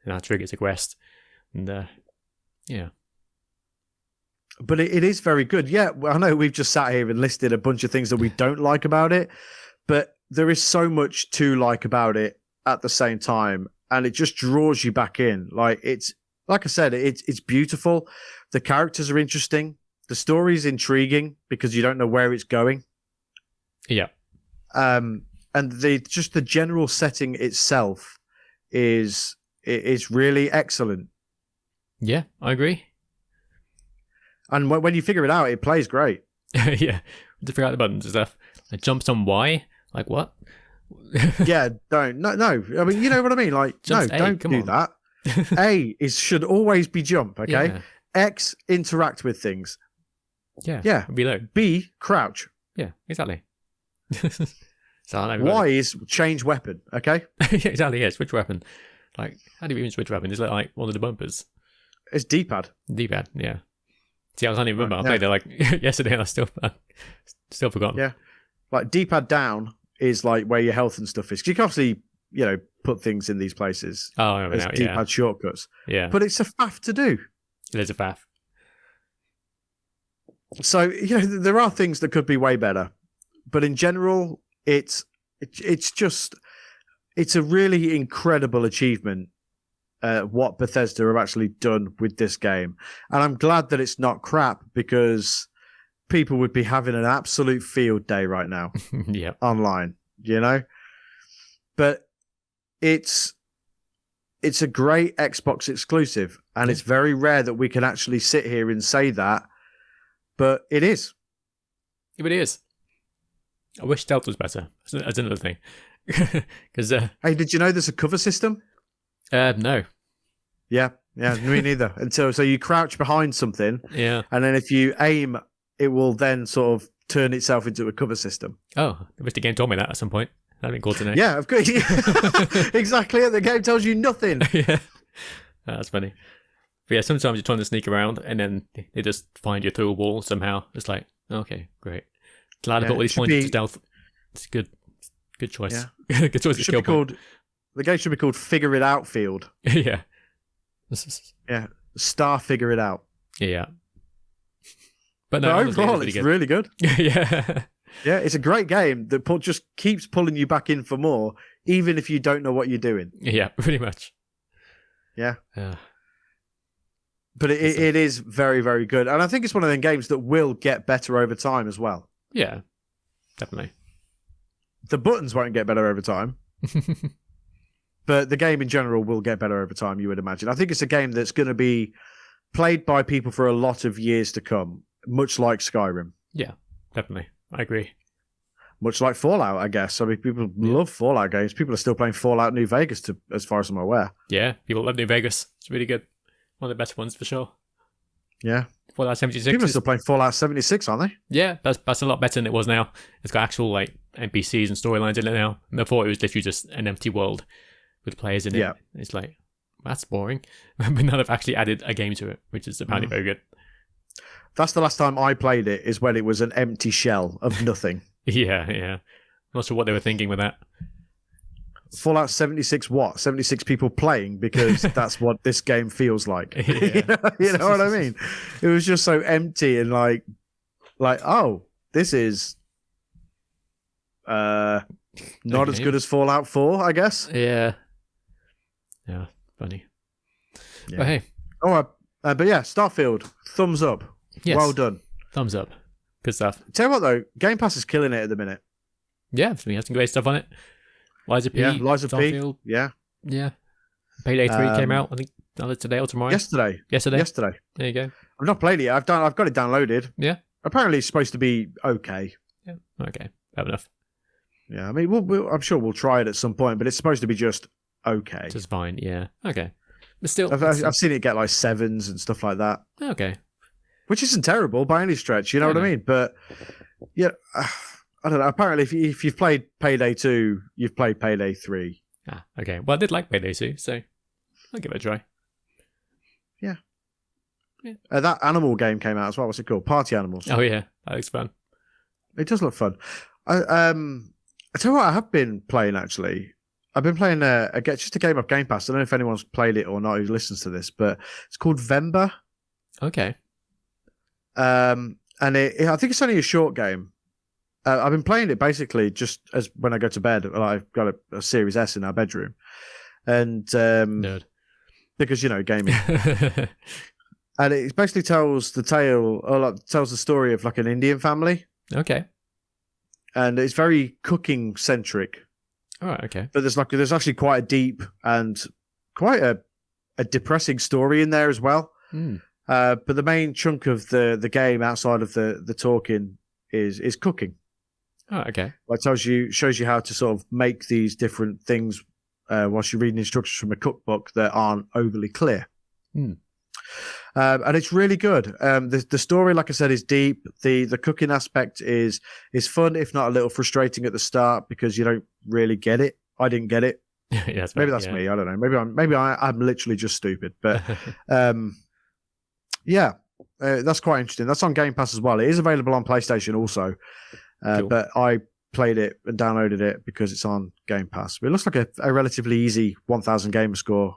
and that triggers a quest. And yeah. But it is very good. Yeah, I know we've just sat here and listed a bunch of things that we don't like about it, but there is so much to like about it at the same time, and it just draws you back in. Like I said, it's beautiful. The characters are interesting. The story is intriguing because you don't know where it's going. Yeah. And the general setting itself is really excellent. Yeah, I agree. And when you figure it out, it plays great. Yeah, to figure out the buttons and stuff. Like jumps on Y, like what? Yeah, don't. No. I mean, you know what I mean. Like, jumps don't do that. A should always be jump. Okay. Yeah. X, interact with things. Yeah. Yeah. Reload. B, crouch. Yeah, exactly. So Y is change weapon. Okay. Yeah, exactly. Yeah, switch weapon. Like, how do you even switch weapon? Is it like one of the bumpers? It's D-pad. D-pad. Yeah. See, I can't even remember. I played it like yesterday, and I still forgotten. Yeah. Like D-pad down is like where your health and stuff is. 'Cause you can obviously, put things in these places. Oh, I remember now. D-pad shortcuts. Yeah. But it's a faff to do. It is a faff. So, there are things that could be way better. But in general, it's a really incredible achievement. What Bethesda have actually done with this game. And I'm glad that it's not crap, because people would be having an absolute field day right now. Yeah. Online, But it's a great Xbox exclusive, and it's very rare that we can actually sit here and say that, but it is. It is. I wish stealth was better. That's another thing. Because hey, did you know there's a cover system? No. Yeah, me neither. And so you crouch behind something, and then if you aim, it will then sort of turn itself into a cover system. Oh, I wish the game told me that at some point. That'd be cool to know. Yeah, of course. Exactly. The game tells you nothing. Yeah, that's funny. But yeah, sometimes you're trying to sneak around, and then they just find you through a wall somehow. It's like, okay, great. Glad I got all these points to stealth. It's good choice. Yeah. Good choice. The game should be called Figure It Out Field. Yeah. Yeah. Star Figure It Out. Yeah. But no, overall, it's really good. Yeah. Yeah, it's a great game that just keeps pulling you back in for more, even if you don't know what you're doing. Yeah, pretty much. Yeah. But it is very, very good. And I think it's one of them games that will get better over time as well. Yeah, definitely. The buttons won't get better over time. But the game in general will get better over time, you would imagine. I think it's a game that's going to be played by people for a lot of years to come, much like Skyrim. Yeah, definitely. I agree. Much like Fallout, I guess. I mean, people love Fallout games. People are still playing Fallout New Vegas, as far as I'm aware. Yeah, people love New Vegas. It's really good. One of the best ones for sure. Yeah. Fallout 76. People are still playing Fallout 76, aren't they? Yeah, that's a lot better than it was now. It's got actual NPCs and storylines in it now. And before it was literally just an empty world with players in it. Yeah. It's like, that's boring. But now they've actually added a game to it, which is apparently very good. That's the last time I played it, is when it was an empty shell of nothing. Yeah. Not sure what they were thinking with that. Fallout 76 what? 76 people playing, because that's what this game feels like. Yeah. You know what I mean? It was just so empty and like, oh, this is not as good as Fallout 4, I guess. Yeah, funny. Yeah. But hey. But yeah, Starfield, thumbs up. Yes. Well done. Thumbs up. Good stuff. Tell you what though, Game Pass is killing it at the minute. Yeah, we have some great stuff on it. Liza P. Yeah, Liza Starfield. P. Yeah. Payday 3 came out, I think, either today or tomorrow. Yesterday. There you go. I've not played it yet. I've got it downloaded. Yeah. Apparently it's supposed to be okay. Yeah. Okay. Fair enough. Yeah, I mean, I'm sure we'll try it at some point, but it's supposed to be just okay. Just fine, yeah. Okay. But still... I've seen it get like 7s and stuff like that. Okay. Which isn't terrible by any stretch, you know what I mean? But, yeah, I don't know. Apparently, if you've played Payday 2, you've played Payday 3. Ah, okay. Well, I did like Payday 2, so I'll give it a try. Yeah. That animal game came out as well. What's it called? Party Animals. Oh, yeah. That looks fun. It does look fun. I tell you what I have been playing, actually. I've been playing just a game of Game Pass. I don't know if anyone's played it or not who listens to this, but it's called Vember. Okay. And I think it's only a short game. I've been playing it basically just as when I go to bed. I've got a Series S in our bedroom, and Nerd. Because gaming. And it basically tells the tells the story of like an Indian family. Okay. And it's very cooking centric. All right. Okay. But there's actually quite a deep and quite a depressing story in there as well. But the main chunk of the game outside of the talking is cooking. Oh, okay. It shows you how to sort of make these different things whilst you're reading instructions from a cookbook that aren't overly clear. And it's really good. The story, like I said, is deep. The cooking aspect is fun, if not a little frustrating at the start because you don't really get it. I didn't get it. Yeah, maybe that's me. I don't know. Maybe I'm literally just stupid. But yeah, that's quite interesting. That's on Game Pass as well. It is available on PlayStation also. Cool. But I played it and downloaded it because it's on Game Pass. But it looks like a relatively easy 1,000 gamer score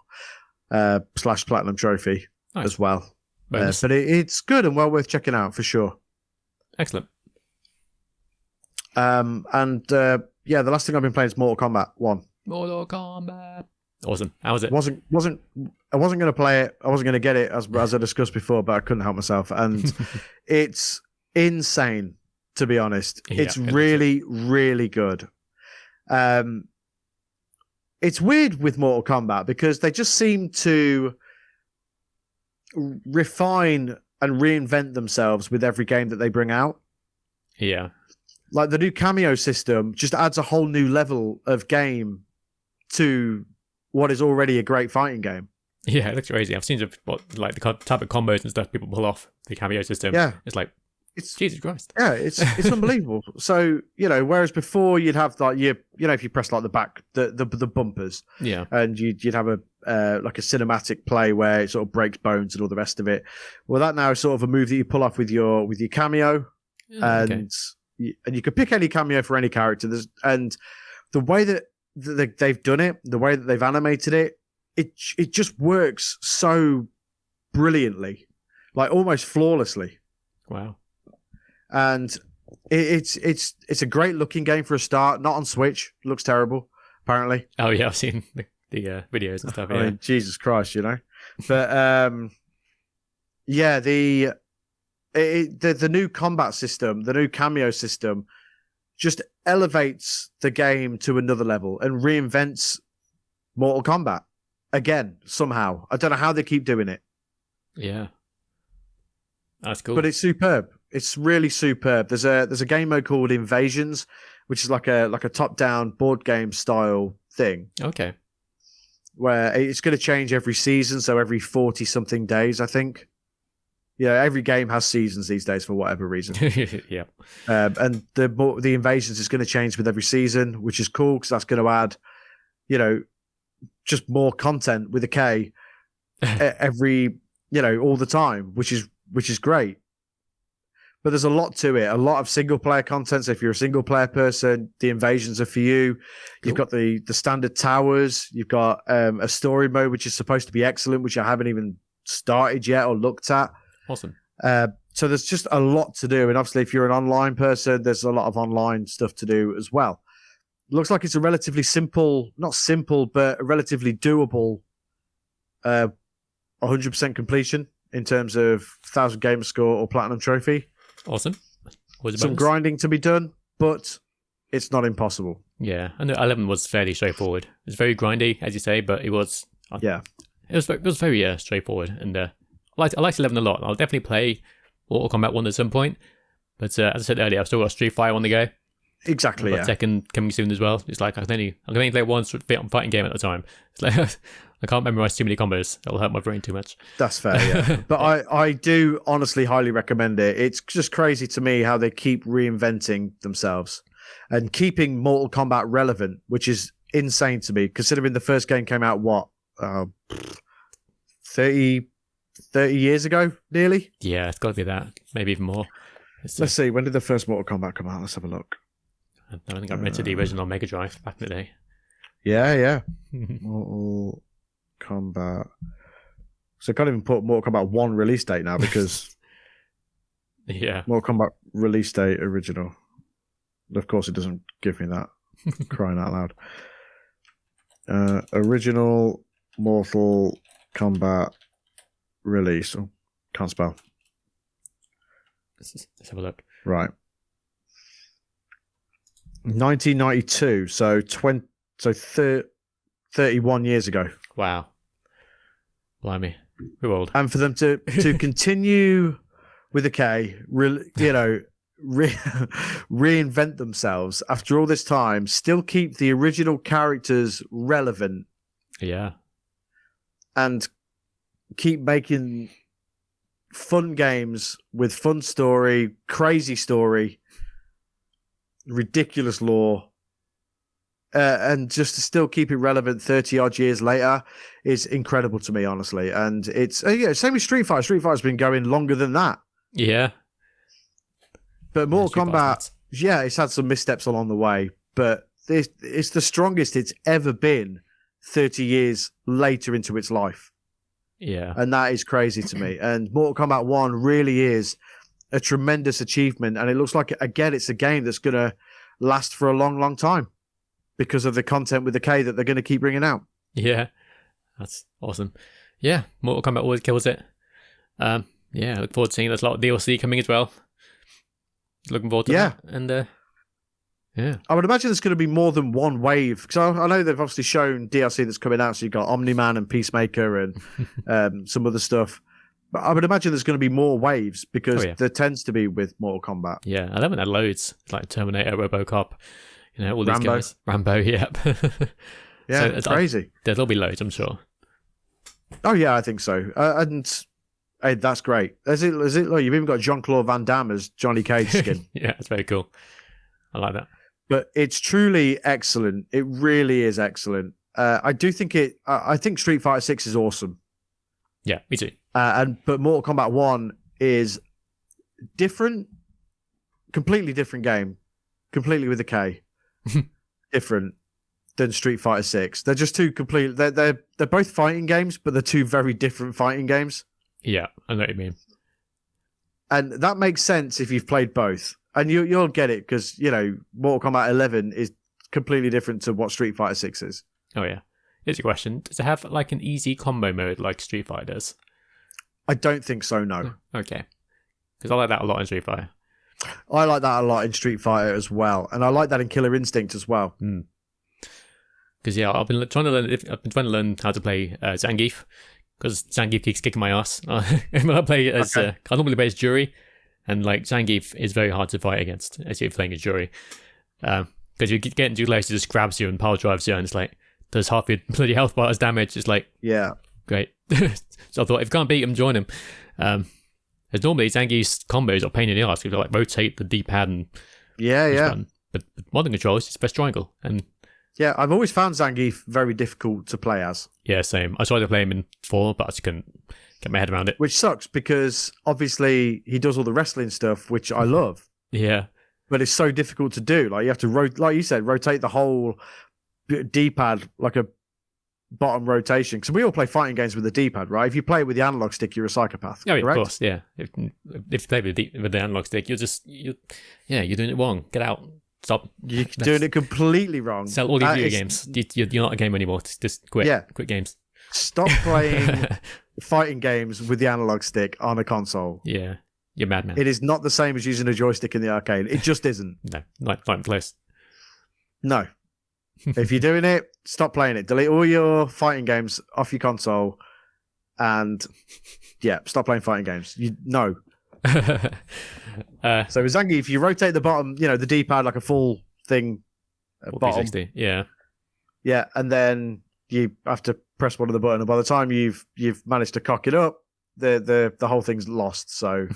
/ platinum trophy as well. But it's good and well worth checking out for sure. Excellent. And the last thing I've been playing is Mortal Kombat 1. Mortal Kombat. Awesome. How was it? I wasn't going to play it. I wasn't going to get it as I discussed before, but I couldn't help myself. And it's insane, to be honest. Yeah, it's really, really good. It's weird with Mortal Kombat because they just seem to refine and reinvent themselves with every game that they bring out. Yeah. Like the new cameo system just adds a whole new level of game to what is already a great fighting game. Yeah, it looks crazy. I've seen the type of combos and stuff people pull off the cameo system. Yeah. It's Jesus Christ. Yeah, it's unbelievable. So, whereas before you'd have if you press like the bumpers. Yeah. And you'd have a cinematic play where it sort of breaks bones and all the rest of it. Well, that now is sort of a move that you pull off with your cameo. Yeah, and you could pick any cameo for any character. And the way that they've done it, the way that they've animated it, it just works so brilliantly, like almost flawlessly. Wow. And It's a great looking game for a start. Not on Switch. Looks terrible, apparently. Oh yeah, I've seen the videos and stuff. Yeah. I mean, Jesus Christ, But yeah, the new combat system, the new cameo system, just elevates the game to another level and reinvents Mortal Kombat again somehow. I don't know how they keep doing it. Yeah, that's cool. But it's superb. It's really superb. There's a game mode called Invasions, which is like a top-down board game style thing. Okay. Where it's going to change every season, so every 40-something days, I think. Yeah, every game has seasons these days for whatever reason. Yeah. And the Invasions is going to change with every season, which is cool because that's going to add, just more content with a K every, all the time, which is great. But there's a lot to it, a lot of single player content. So if you're a single player person, the Invasions are for you. Cool. You've got the standard towers. You've got a story mode, which is supposed to be excellent, which I haven't even started yet or looked at. Awesome. So there's just a lot to do. And obviously, if you're an online person, there's a lot of online stuff to do as well. Looks like it's a relatively not simple, but a relatively doable 100% completion in terms of 1,000 gamer score or platinum trophy. Awesome. Some grinding to be done, but it's not impossible. Yeah, and 11 was fairly straightforward. It was very grindy, as you say, but it was it was very straightforward. And I liked 11 a lot. I'll definitely play Mortal Kombat 1 at some point. But as I said earlier, I've still got Street Fighter on the go. Exactly. I've got Tekken coming soon as well. It's like I can only play one fighting game at a time. It's like I can't memorize too many combos. It'll hurt my brain too much. That's fair, yeah. But I do honestly highly recommend it. It's just crazy to me how they keep reinventing themselves and keeping Mortal Kombat relevant, which is insane to me, considering the first game came out, 30 years ago, nearly? Yeah, it's got to be that. Maybe even more. Let's see. When did the first Mortal Kombat come out? Let's have a look. I don't think I rented the original Mega Drive back in the day. Yeah. Mortal Kombat. So I can't even put Mortal Kombat 1 release date now because yeah, Mortal Kombat release date original. Of course, it doesn't give me that. Crying out loud. Original Mortal Kombat release. Oh, can't spell. Let's have a look. Right. 1992. So 31 years ago. Wow. Blimey. We're old. And for them to continue with a K, reinvent themselves after all this time, still keep the original characters relevant. Yeah. And keep making fun games with fun story, crazy story, ridiculous lore. And just to still keep it relevant 30 odd years later is incredible to me, honestly. And it's same with Street Fighter. Street Fighter's been going longer than that. Yeah. But Mortal Kombat, it's had some missteps along the way, but it's the strongest it's ever been 30 years later into its life. Yeah. And that is crazy to me. And Mortal Kombat 1 really is a tremendous achievement. And it looks like, again, it's a game that's going to last for a long, long time because of the content with the K that they're going to keep bringing out. Yeah. That's awesome. Yeah. Mortal Kombat always kills it. I look forward to seeing there's a lot of DLC coming as well. Looking forward to that. And I would imagine there's going to be more than one wave because I know they've obviously shown DLC that's coming out. So you've got Omni-Man and Peacemaker and some other stuff. But I would imagine there's going to be more waves because there tends to be with Mortal Kombat. Yeah, 11 had loads. It's like Terminator, RoboCop, all these guys. Rambo, yep. Yeah, so it's crazy. There'll be loads, I'm sure. Oh yeah, I think so. And hey, that's great. Is it? Look, you've even got Jean-Claude Van Damme as Johnny Cage skin. Yeah, it's very cool. I like that. But it's truly excellent. It really is excellent. I do think I think Street Fighter 6 is awesome. Yeah, me too. But Mortal Kombat 1 is different, completely different game, completely with a K, different than Street Fighter 6. They're just two complete. They're both fighting games, but they're two very different fighting games. Yeah, I know what you mean. And that makes sense if you've played both. And you'll get it because, Mortal Kombat 11 is completely different to what Street Fighter 6 is. Oh, yeah. Here's a question. Does it have like an easy combo mode like Street Fighter does? I don't think so, no. Okay. Because I like that a lot in Street Fighter. I like that a lot in Street Fighter as well. And I like that in Killer Instinct as well. Because, I've been trying to learn how to play Zangief. Because Zangief keeps kicking my ass. When I play as... I normally play as Jury. And like Zangief is very hard to fight against as you're playing as Jury. Because you get into close, he just grabs you and power drives you, and it's like, does half your bloody health bar as damage. It's like, yeah, great. So I thought, if you can't beat him, join him. As normally, Zangief's combos are a pain in the ass. You like rotate the D-pad and button. But modern controls, it's press triangle. And yeah, I've always found Zangief very difficult to play as. Yeah, same. I tried to play him in 4, but I just couldn't get my head around it. Which sucks because obviously he does all the wrestling stuff, which I love. Yeah. But it's so difficult to do. Like you have to, like you said, rotate the whole D-pad like a bottom rotation. Because we all play fighting games with the D-pad, right? If you play it with the analog stick, you're a psychopath. Oh, yeah, correct? Of course, yeah. If you play with the analog stick, you're doing it wrong. Get out. Stop. You're doing it completely wrong. Sell all your video games. You're not a game anymore. Just quit. Yeah. Quit games. Stop playing fighting games with the analog stick on a console. Yeah. You're mad, man. It is not the same as using a joystick in the arcade. It just isn't. No, not even close. No. If you're doing it, stop playing it. Delete all your fighting games off your console and, stop playing fighting games. No. So with Zangief, if you rotate the bottom, the D-pad like a full thing bottom. 360, yeah. Yeah, and then you have to press one of the buttons, and by the time you've managed to cock it up, the whole thing's lost. So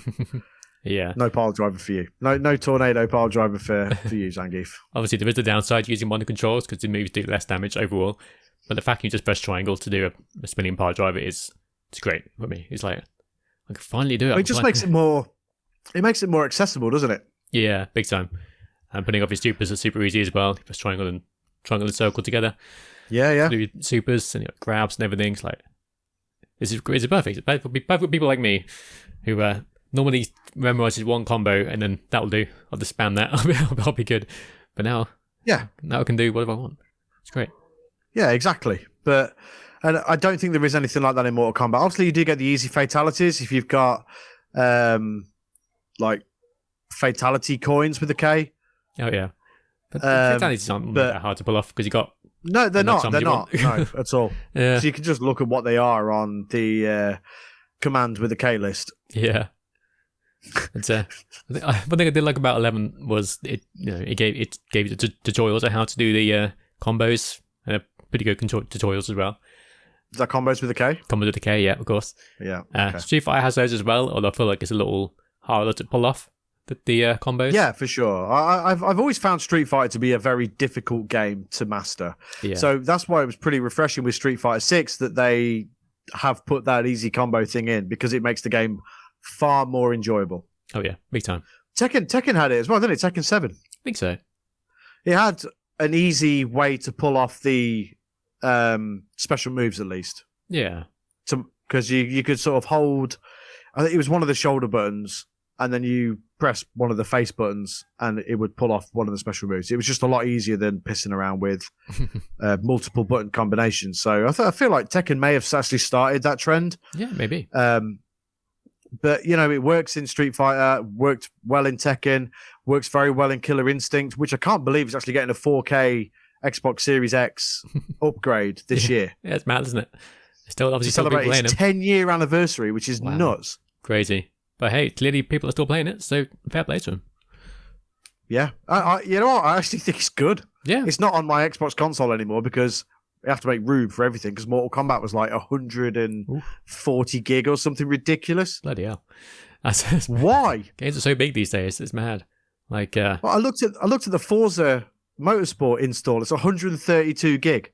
yeah, no pile driver for you. No tornado pile driver for you, Zangief. Obviously, there is the downside using modern controls because the moves do less damage overall. But the fact you just press triangle to do a spinning pile driver it's great for me. It's like I can finally do it. It just makes it more. It makes it more accessible, doesn't it? Yeah, big time. And putting off your supers is super easy as well. You press triangle and circle together. Yeah. Do supers and grabs and everything. It's like it's perfect. It's perfect for people like me who normally memorizes one combo and then that'll do. I'll just spam that. I'll be good. But now I can do whatever I want. It's great. Yeah, exactly. And I don't think there is anything like that in Mortal Kombat. Obviously, you do get the easy fatalities if you've got like fatality coins with a K. Oh yeah, but fatalities aren't that hard to pull off because you got. No, they're not. They're not. No, at all. Yeah. So you can just look at what they are on the command with the K list. Yeah. It's one thing I did like about 11 was it gave you the tutorials on how to do the combos and pretty good tutorials as well. Is that combos with a K? Combos with a K, yeah, of course. Yeah. Okay. Street Fighter has those as well, although I feel like it's a little harder to pull off the combos. Yeah, for sure. I've always found Street Fighter to be a very difficult game to master. Yeah. So that's why it was pretty refreshing with Street Fighter 6 that they have put that easy combo thing in because it makes the game far more enjoyable. Oh yeah, big time. Tekken had it as well, didn't it? Tekken 7. I think so. It had an easy way to pull off the special moves at least. Yeah. Because you could sort of hold, I think it was one of the shoulder buttons, and then you press one of the face buttons, and it would pull off one of the special moves. It was just a lot easier than pissing around with multiple button combinations. So I feel like Tekken may have actually started that trend. Yeah, maybe. But, it works in Street Fighter, worked well in Tekken, works very well in Killer Instinct, which I can't believe is actually getting a 4K Xbox Series X upgrade this year. Yeah, it's mad, isn't it? Still, obviously, to celebrate its 10-year anniversary, which is nuts. Crazy. But hey, clearly people are still playing it, so fair play to them. Yeah. You know what? I actually think it's good. Yeah. It's not on my Xbox console anymore because you have to make room for everything because Mortal Kombat was like 140 gig or something ridiculous. Bloody hell. Why? Games are so big these days. It's mad. Like, well, I looked at the Forza Motorsport install. It's 132 gig.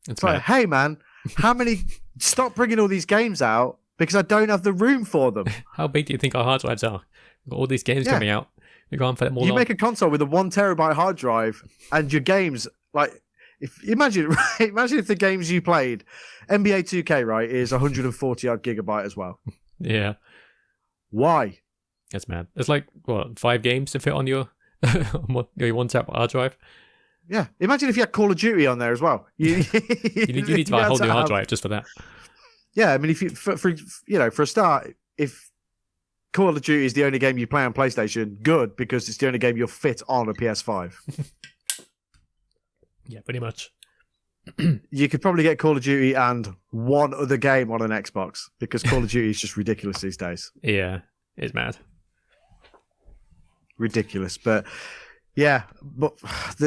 It's like, hey man, how many? Stop bringing all these games out because I don't have the room for them. How big do you think our hard drives are? We've got all these games coming out. You can't fit them all. You make a console with a 1 terabyte hard drive, and your games like. Imagine if the games you played, NBA 2K, right, is 140 odd gigabyte as well. Yeah. Why? That's mad. It's like, what, 5 games to fit on your, on your one-tap hard drive? Yeah. Imagine if you had Call of Duty on there as well. You need to buy a whole new hard drive just for that. Yeah, I mean, if you for a start, if Call of Duty is the only game you play on PlayStation, good, because it's the only game you'll fit on a PS5. Yeah, pretty much. You could probably get Call of Duty and one other game on an Xbox, because Call of Duty is just ridiculous these days. Yeah, it's mad. Ridiculous, but yeah, but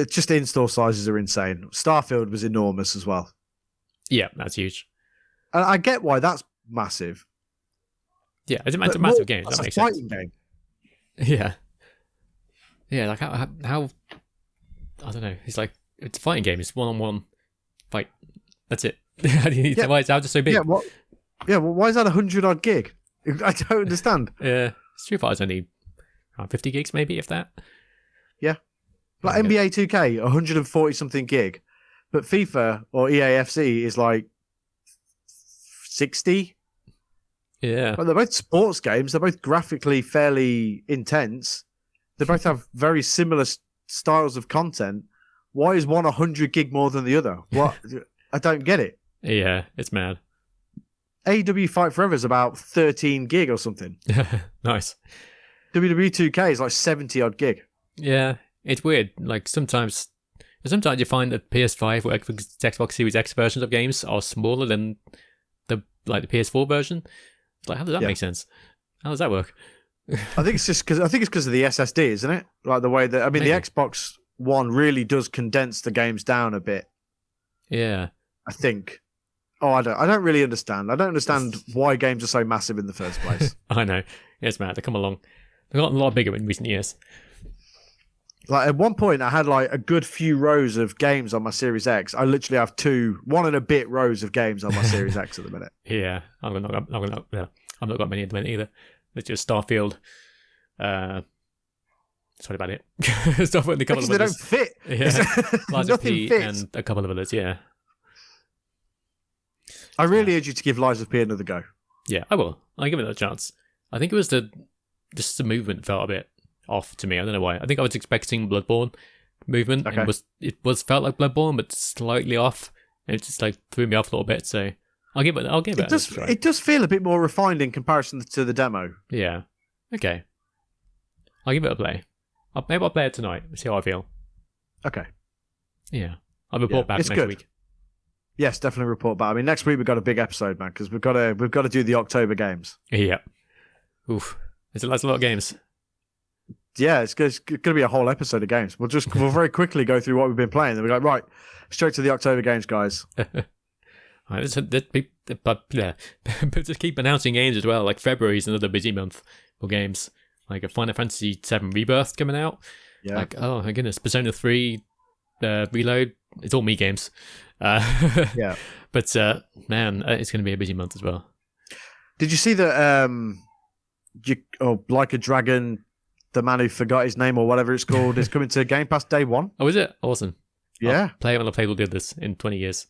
just the install sizes are insane. Starfield was enormous as well. Yeah, that's huge. And I get why that's massive. Yeah, it's a massive game. That makes sense. Game. Yeah. Yeah, like how I don't know. It's like, it's a fighting game. It's one-on-one fight. That's it. How do you need why is that just so big? Yeah, well, why is that 100 odd gig? I don't understand. Yeah, Street Fighter's only around 50 gigs, maybe, if that. Yeah. Like NBA 2K, 140 something gig. But FIFA or EAFC is like 60. Yeah. But they're both sports games. They're both graphically fairly intense. They both have very similar styles of content. Why is one 100 gig more than the other? What? I don't get it. Yeah, it's mad. AEW Fight Forever is about 13 gig or something. Nice. WWE 2K is like 70 odd gig. Yeah, it's weird. Like sometimes you find that PS5 or Xbox Series X versions of games are smaller than the PS4 version. It's like, how does that make sense? How does that work? I think it's just because of the SSD, isn't it? Like the way that the Xbox One really does condense the games down a bit. Yeah, I think. Oh, I don't really understand. I don't understand why games are so massive in the first place. I know. It's mad. They come along. They've gotten a lot bigger in recent years. Like at one point, I had like a good few rows of games on my Series X. I literally have 1 and a bit rows of games on my Series X at the minute. Yeah, I've not got many at the minute either. It's just Starfield. Sorry about it. Starfield and a couple of others. They don't fit. Yeah, Liza Nothing P fits. and a couple of others. Yeah. I really urge you to give Lies of P another go. Yeah, I will. I'll give it a chance. I think it was just the movement felt a bit off to me. I don't know why. I think I was expecting Bloodborne movement. Okay. And it felt like Bloodborne, but slightly off. And it just like threw me off a little bit. So I'll give it a try. It does feel a bit more refined in comparison to the demo. Yeah. Okay. I'll give it a play. Maybe I'll play it tonight. See how I feel. Okay. Yeah. I'll report back next week. Yes, definitely report back. I mean, next week we've got a big episode, man, because we've got to do the October games. Yeah. Oof. That's a lot of games. Yeah, it's going to be a whole episode of games. We'll very quickly go through what we've been playing. Then we're like, right, straight to the October games, guys. But just keep announcing games as well. Like February is another busy month for games. Like a Final Fantasy VII Rebirth coming out. Yeah. Like, oh my goodness, Persona 3 Reload. It's all me games. Yeah. But man, it's going to be a busy month as well. Did you see that? Like a Dragon, the man who forgot his name or whatever it's called, is coming to Game Pass day one. Oh, is it? Awesome. Yeah. I'll play when I will do this in 20 years.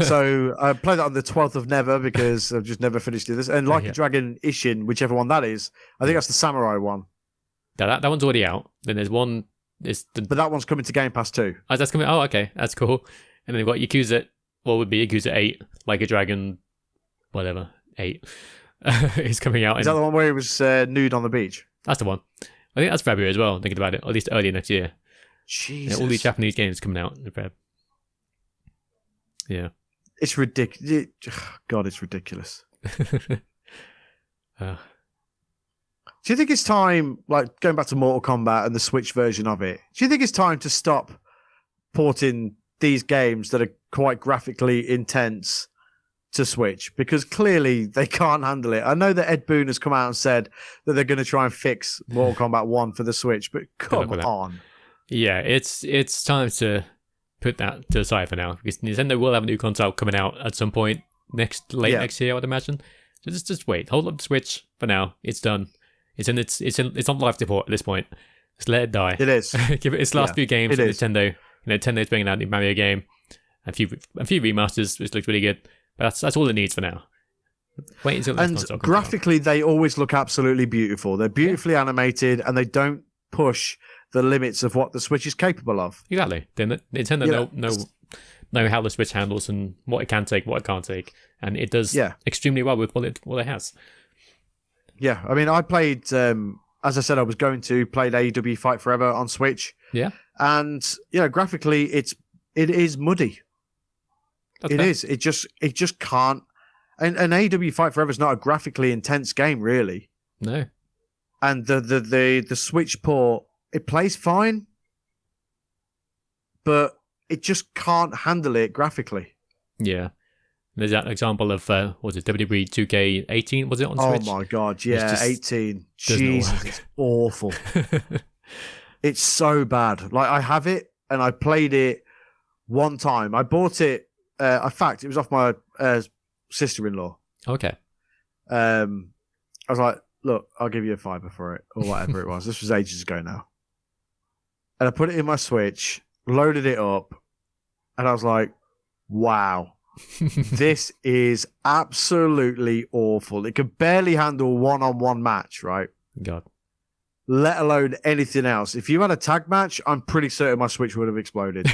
So I played that on the 12th of Never because I've just never finished this. And Like a Dragon Ishin, whichever one that is, I think that's the Samurai one. That one's already out. Then there's one. But that one's coming to Game Pass too. Oh, that's coming. Oh, okay. That's cool. And then they've got Yakuza. What would be Yakuza 8? Like a Dragon, whatever. 8. Is coming out. Is that the one where he was nude on the beach? That's the one. I think that's February as well, thinking about it. Or at least early next year. Jesus. Yeah, all these Japanese games coming out in Feb. Yeah. It's ridiculous. God, it's ridiculous. Do you think it's time, like going back to Mortal Kombat and the Switch version of it, do you think it's time to stop porting these games that are quite graphically intense to Switch? Because clearly they can't handle it. I know that Ed Boon has come out and said that they're going to try and fix Mortal Kombat 1 for the Switch, but come on. Yeah, it's time to put that to the side for now, because Nintendo will have a new console coming out at some point next year, I would imagine. So just wait. Hold up the Switch for now. It's done. It's on life support at this point. Just let it die. It is. Give it its last few games. Nintendo. Nintendo's bringing out a new Mario game, a few remasters, which looks really good. But that's all it needs for now. Wait until and graphically, they always look absolutely beautiful. They're beautifully animated, and they don't push the limits of what the Switch is capable of. Exactly. Nintendo know how the Switch handles and what it can take, what it can't take, and it does extremely well with what it has. Yeah, I mean, I played, as I said, I was going to play AEW Fight Forever on Switch. Yeah, and graphically, it is muddy. It is. It just can't. And AEW Fight Forever is not a graphically intense game, really. No. And the Switch port, it plays fine, but it just can't handle it graphically. Yeah. There's that example of, was it WWE 2K18, was it on Switch? Oh my God, yeah, 18. Jesus, it's awful. It's so bad. Like, I have it, and I played it one time. I bought it, in fact, it was off my sister-in-law. Okay. I was like, look, I'll give you a fiver for it, or whatever it was. This was ages ago now. And I put it in my Switch, loaded it up, and I was like, wow, this is absolutely awful. It could barely handle one-on-one match, right? God. Let alone anything else. If you had a tag match, I'm pretty certain my Switch would have exploded.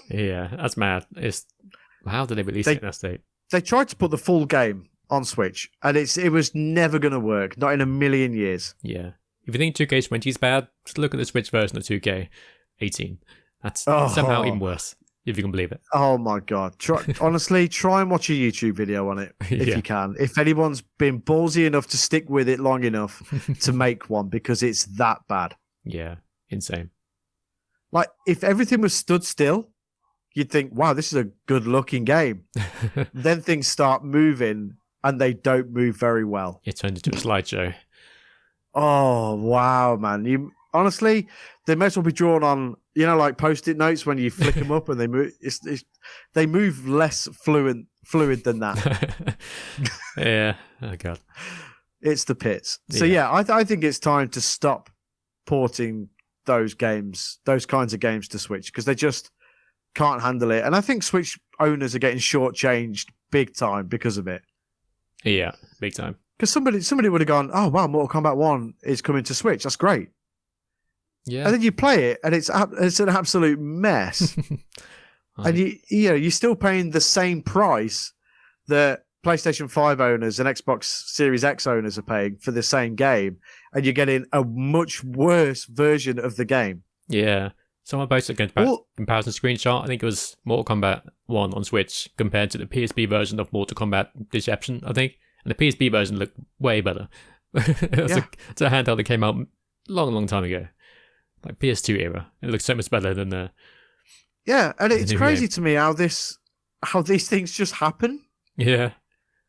Yeah, that's mad. How did they release it in that state? They tried to put the full game on Switch, and it was never going to work. Not in a million years. Yeah. If you think 2K20 is bad, just look at the Switch version of 2K18. That's somehow even worse, if you can believe it. Oh my God. Honestly, try and watch a YouTube video on it, if you can. If anyone's been ballsy enough to stick with it long enough to make one, because it's that bad. Yeah, insane. Like, if everything was stood still, you'd think, wow, this is a good-looking game. Then things start moving, and they don't move very well. It turned into a slideshow. Oh, wow, man. Honestly, they may as well be drawn on, like Post-it notes when you flick them up and they move. They move less fluid than that. Yeah. Oh, God. It's the pits. So, I think it's time to stop porting those kinds of games to Switch, because they just can't handle it. And I think Switch owners are getting shortchanged big time because of it. Yeah, big time. Because somebody would have gone, oh, wow, Mortal Kombat 1 is coming to Switch. That's great. Yeah. And then you play it, and it's an absolute mess. And you're still paying the same price that PlayStation 5 owners and Xbox Series X owners are paying for the same game, and you're getting a much worse version of the game. Yeah. Someone posted a comparison screenshot. I think it was Mortal Kombat 1 on Switch compared to the PSP version of Mortal Kombat Deception, I think. And the PSP version looked way better. It's a handheld that came out long time ago. Like PS2 era. It looks so much better than the... Yeah, and it's crazy to me how these things just happen. Yeah.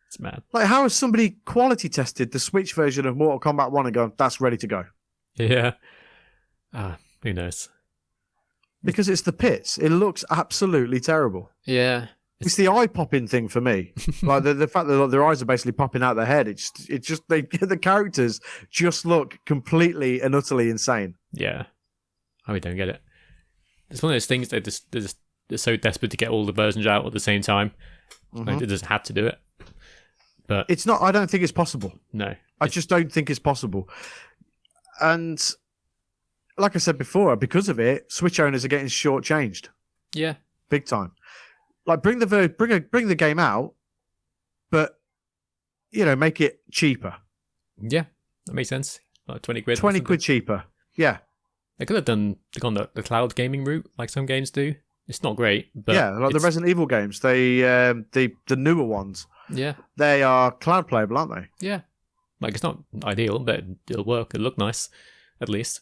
It's mad. Like, how has somebody quality tested the Switch version of Mortal Kombat 1 and gone, that's ready to go? Yeah. Who knows? Because it's the pits. It looks absolutely terrible. Yeah. It's the eye-popping thing for me. Like, the fact that their eyes are basically popping out their head. The characters just look completely and utterly insane. Yeah. I don't get it. It's one of those things that they're so desperate to get all the versions out at the same time. Mm-hmm. Like, they just had to do it. But it's not. I don't think it's possible. No. I just don't think it's possible. And like I said before, because of it, Switch owners are getting shortchanged. Yeah. Big time. Like, bring the game out, but make it cheaper. Yeah, that makes sense. Like 20 quid. 20 quid cheaper. Yeah. They could have gone the cloud gaming route, like some games do. It's not great, but like the Resident Evil games, the newer ones. Yeah, they are cloud playable, aren't they? Yeah, like it's not ideal, but it'll work. It'll look nice, at least.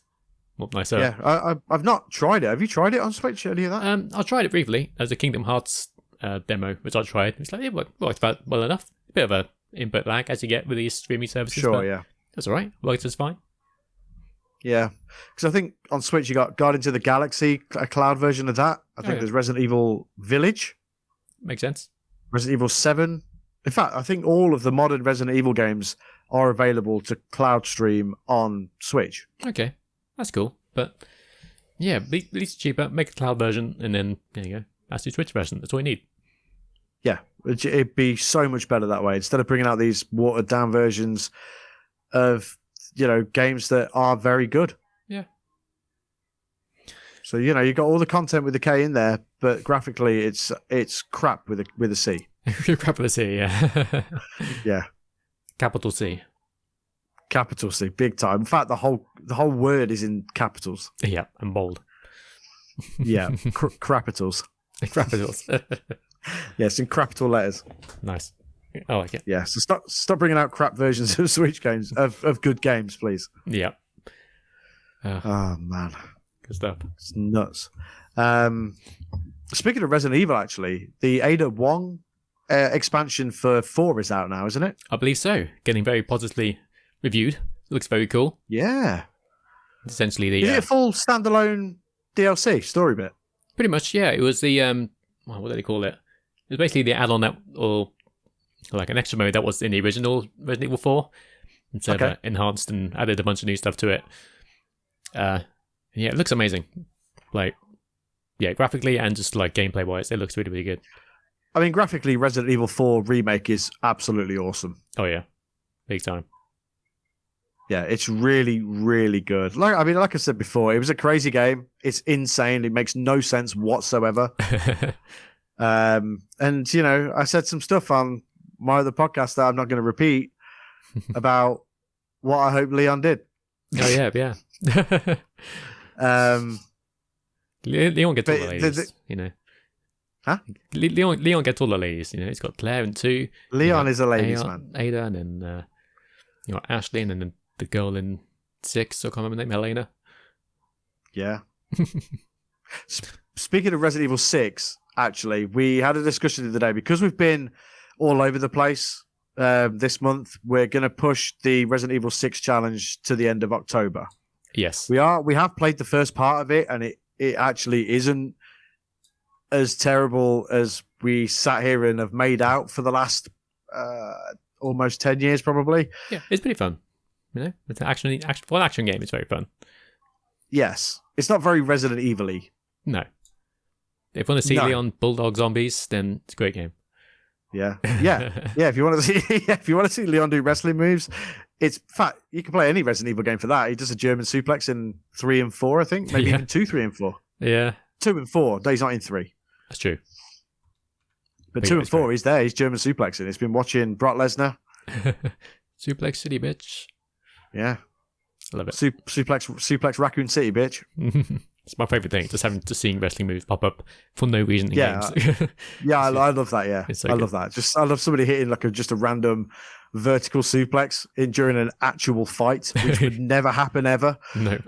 Well, nicer. Yeah, I've not tried it. Have you tried it on Switch? Any of that? I tried it briefly as a Kingdom Hearts demo, which I tried. It's like it worked about well enough. A bit of a input lag as you get with these streaming services. Sure, yeah, that's all right. Worked just fine. Yeah, because I think on Switch you got Guardians of the Galaxy, a cloud version of that. I think there's Resident Evil Village. Makes sense. Resident Evil 7. In fact, I think all of the modern Resident Evil games are available to cloud stream on Switch. Okay, that's cool. But yeah, at least cheaper. Make a cloud version, and then there you go. That's the Switch version. That's all you need. Yeah, it'd be so much better that way instead of bringing out these watered down versions of games that are very good. Yeah. So you got all the content with the K in there, but graphically it's crap with a C. Crap with a C, yeah. Yeah. Capital C. Capital C, big time. In fact, the whole word is in capitals. Yeah, and bold. Yeah, crapitals. Crapitals. Yes, in capital letters. Nice. I like it. Yeah, so stop bringing out crap versions of Switch games, of good games, please. Yeah. Oh, man. Good stuff. It's nuts. Speaking of Resident Evil, actually, the Ada Wong expansion for 4 is out now, isn't it? I believe so. Getting very positively reviewed. Looks very cool. Yeah. Essentially the... Is it a full standalone DLC story bit? Pretty much, yeah. It was the... what do they call it? It was basically the add-on that... or like an extra mode that was in the original Resident Evil 4. Instead of enhanced and added a bunch of new stuff to it. Yeah, it looks amazing. Like, yeah, graphically and just like gameplay-wise, it looks really, really good. I mean, graphically, Resident Evil 4 Remake is absolutely awesome. Oh, yeah. Big time. Yeah, it's really, really good. Like I said before, it was a crazy game. It's insane. It makes no sense whatsoever. And, I said some stuff on my other podcast that I'm not going to repeat about what I hope Leon did. Oh, yeah. Leon gets all the ladies, Huh? Leon gets all the ladies, He's got Claire and 2. Leon is a ladies man. Ada, and then, Ashley, and then the girl in 6, I can't remember the name, Helena. Yeah. Speaking of Resident Evil 6, actually, we had a discussion the other day because we've been all over the place this month. We're going to push the Resident Evil 6 challenge to the end of October. Yes. We have played the first part of it, and it actually isn't as terrible as we sat here and have made out for the last almost 10 years, probably. Yeah, it's pretty fun. It's for an action game, it's very fun. Yes. It's not very Resident Evil-y. No. If you want to see Leon bulldog zombies, then it's a great game. Yeah. If you want to see Leon do wrestling moves, in fact, you can play any Resident Evil game for that. He does a German suplex in 3 and 4, I think. Maybe even 2, 3, and 4. Yeah. 2 and 4. No, he's not in 3. That's true. But 2 and 4, he's there. He's German suplexing. He's been watching Brock Lesnar. Suplex City, bitch. Yeah. I love it. Suplex Raccoon City, bitch. It's my favourite thing, just seeing wrestling moves pop up for no reason in games. I love that, yeah. I love that. I love somebody hitting just a random vertical suplex during an actual fight, which would never happen ever. No.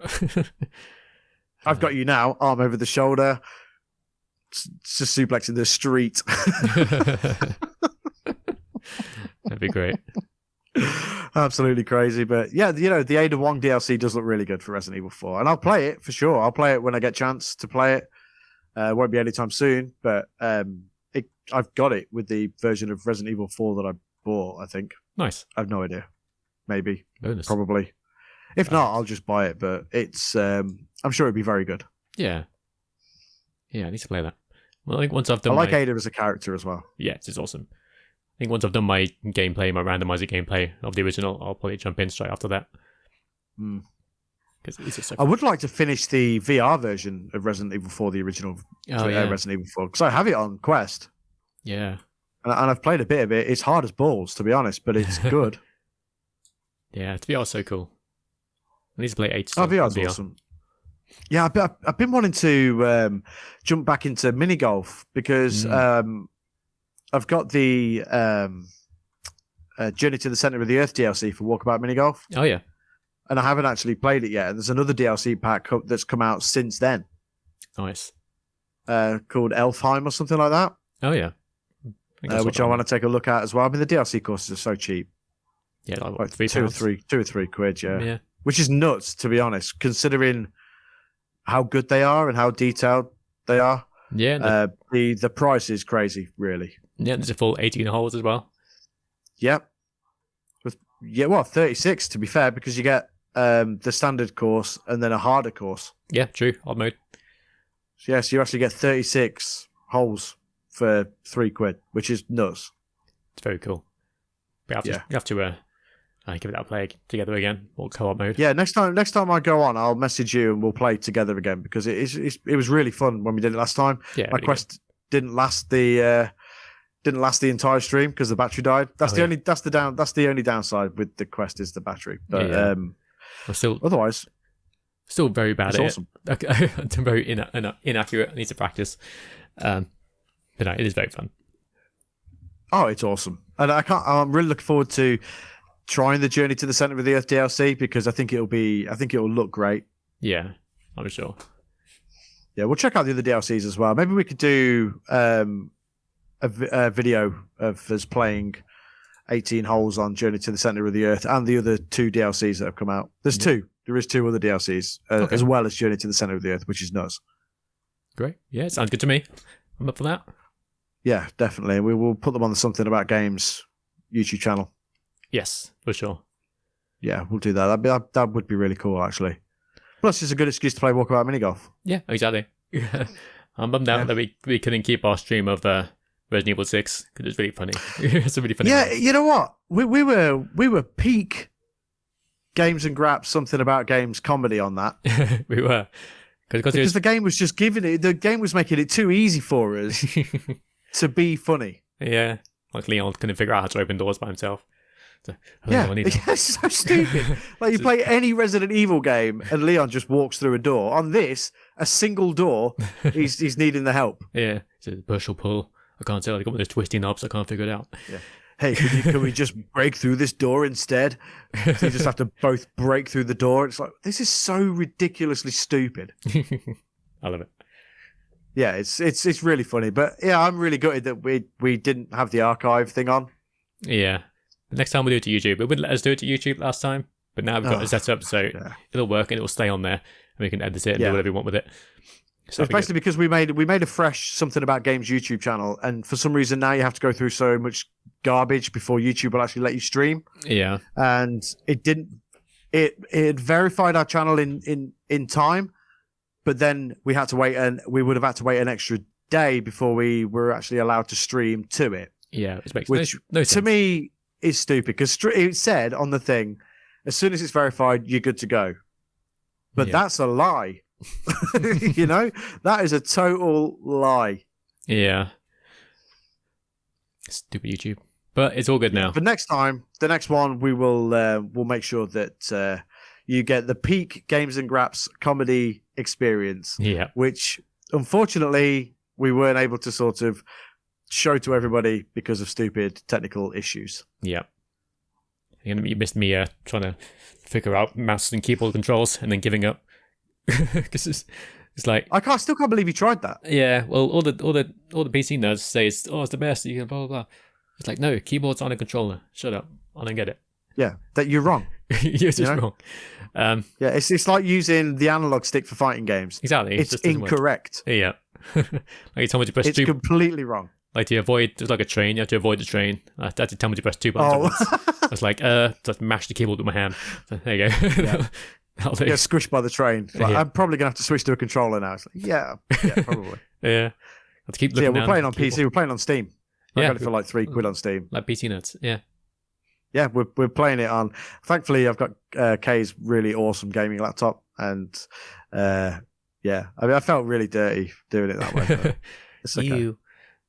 I've got you now, arm over the shoulder, just suplex in the street. That'd be great. Absolutely crazy, but yeah, the Ada Wong DLC does look really good for Resident Evil 4, and I'll play it for sure. I'll play it when I get a chance to play it. Won't be anytime soon, but I've got it with the version of Resident Evil 4 that I bought, I think. Nice. I have no idea. Maybe. Bonus. Probably. If not, I'll just buy it, but it's I'm sure it'd be very good. Yeah. Yeah, I need to play that. Well, I think once I've done I like Ada as a character as well. Yeah, it's awesome. I think once I've done my gameplay, my randomizer gameplay of the original, I'll probably jump in straight after that. Because it's just so fun. I would like to finish the VR version of Resident Evil 4, the original Resident Evil 4, because I have it on Quest. Yeah. And I've played a bit of it. It's hard as balls, to be honest, but it's good. Yeah, VR is so cool. I need to play 8 stuff. Oh, VR's awesome. Yeah, I've been wanting to jump back into mini golf because I've got the Journey to the Center of the Earth DLC for Walkabout Mini Golf. Oh, yeah. And I haven't actually played it yet. And there's another DLC pack that's come out since then. Nice. Called Elfheim or something like that. Oh, yeah. Which I want to take a look at as well. I mean, the DLC courses are so cheap. Yeah, like two or three quid, yeah. Which is nuts, to be honest, considering how good they are and how detailed they are. Yeah. The price is crazy, really. Yeah, there's a full 18 holes as well. Yep. 36 to be fair, because you get the standard course and then a harder course. Yeah, true. Odd mode. So, yes, you actually get 36 holes for £3, which is nuts. It's very cool. But you have to give it a play together again, or co-op mode. Yeah, next time I go on, I'll message you and we'll play together again, because it was really fun when we did it last time. Yeah, my really quest didn't last the entire stream because the battery died. That's the only downside with the quest is the battery. But otherwise, still very bad at awesome. it. I'm very inaccurate. I need to practice. But no, it is very fun. Oh, it's awesome, and I'm really looking forward to trying the Journey to the Center of the Earth DLC, because I think it'll look great. Yeah, I'm sure. Yeah, we'll check out the other DLCs as well. Maybe we could do a video of us playing 18 holes on Journey to the Center of the Earth and the other 2 DLCs that have come out. There is 2 other DLCs as well as Journey to the Center of the Earth, which is nuts. Great. Yeah, it sounds good to me. I'm up for that. Yeah, definitely. We will put them on the Something About Games YouTube channel. Yes, for sure. Yeah, we'll do that. That would be really cool, actually. Plus, it's a good excuse to play Walkabout Mini Golf. Yeah, exactly. I'm bummed out that we couldn't keep our stream of Resident Evil 6, because it's really funny. It's a really funny. Yeah, you know what? We were peak Games and Graps Something About Games comedy on that. We were. Because the game was just the game was making it too easy for us to be funny. Yeah, like Leon couldn't figure out how to open doors by himself. So, it's so stupid. Like, you play any Resident Evil game and Leon just walks through a door. On this, a single door, he's needing the help. Yeah, it's a push or pull. I can't tell. They got one of those twisty knobs. I can't figure it out. Yeah. Hey, can we just break through this door instead? So you just have to both break through the door. It's like, this is so ridiculously stupid. I love it. Yeah, it's really funny. But yeah, I'm really gutted that we didn't have the archive thing on. Yeah. The next time we do it to YouTube, it wouldn't let us do it to YouTube last time, but now we've got it set up, so it'll work and it'll stay on there, and we can edit it and do whatever we want with it. So it's basically because we made a fresh Something About Games YouTube channel, and for some reason now you have to go through so much garbage before YouTube will actually let you stream. Yeah, and it didn't. It verified our channel in time, but then we had to wait, and we would have had to wait an extra day before we were actually allowed to stream to it. Yeah, which no sense. To me is stupid, because it said on the thing, as soon as it's verified, you're good to go. But that's a lie. You know, that is a total lie. Yeah. Stupid YouTube. But it's all good now. But next time, the next one, we'll make sure that you get the peak Games and Graps comedy experience. Yeah. Which, unfortunately, we weren't able to sort of show to everybody because of stupid technical issues. Yeah. You missed me trying to figure out mouse and keyboard controls and then giving up. Because it's like, I still can't believe you tried that. Yeah, well, all the PC nerds say it's the best. You can blah blah blah. It's like, no, keyboard's on a controller. Shut up. I don't get it. Yeah, that you're wrong. You're just wrong. Yeah, it's like using the analog stick for fighting games. Exactly. It's incorrect. Yeah. Like, you tell me to press it's completely wrong. Like, to avoid, it's like a train. You have to avoid the train. I had to tell me to press 2 buttons at once. I was like, just mash the keyboard with my hand. So, there you go. Yeah. Get squished by the train. Like, I'm probably gonna have to switch to a controller now. It's like, yeah, probably. Yeah. I have to keep looking. We're playing on PC. We're playing on Steam. I got it for like £3 on Steam. Like PC nuts. Yeah. Yeah, we're playing it on. Thankfully, I've got Kay's really awesome gaming laptop, and yeah, I mean, I felt really dirty doing it that way. But it's okay.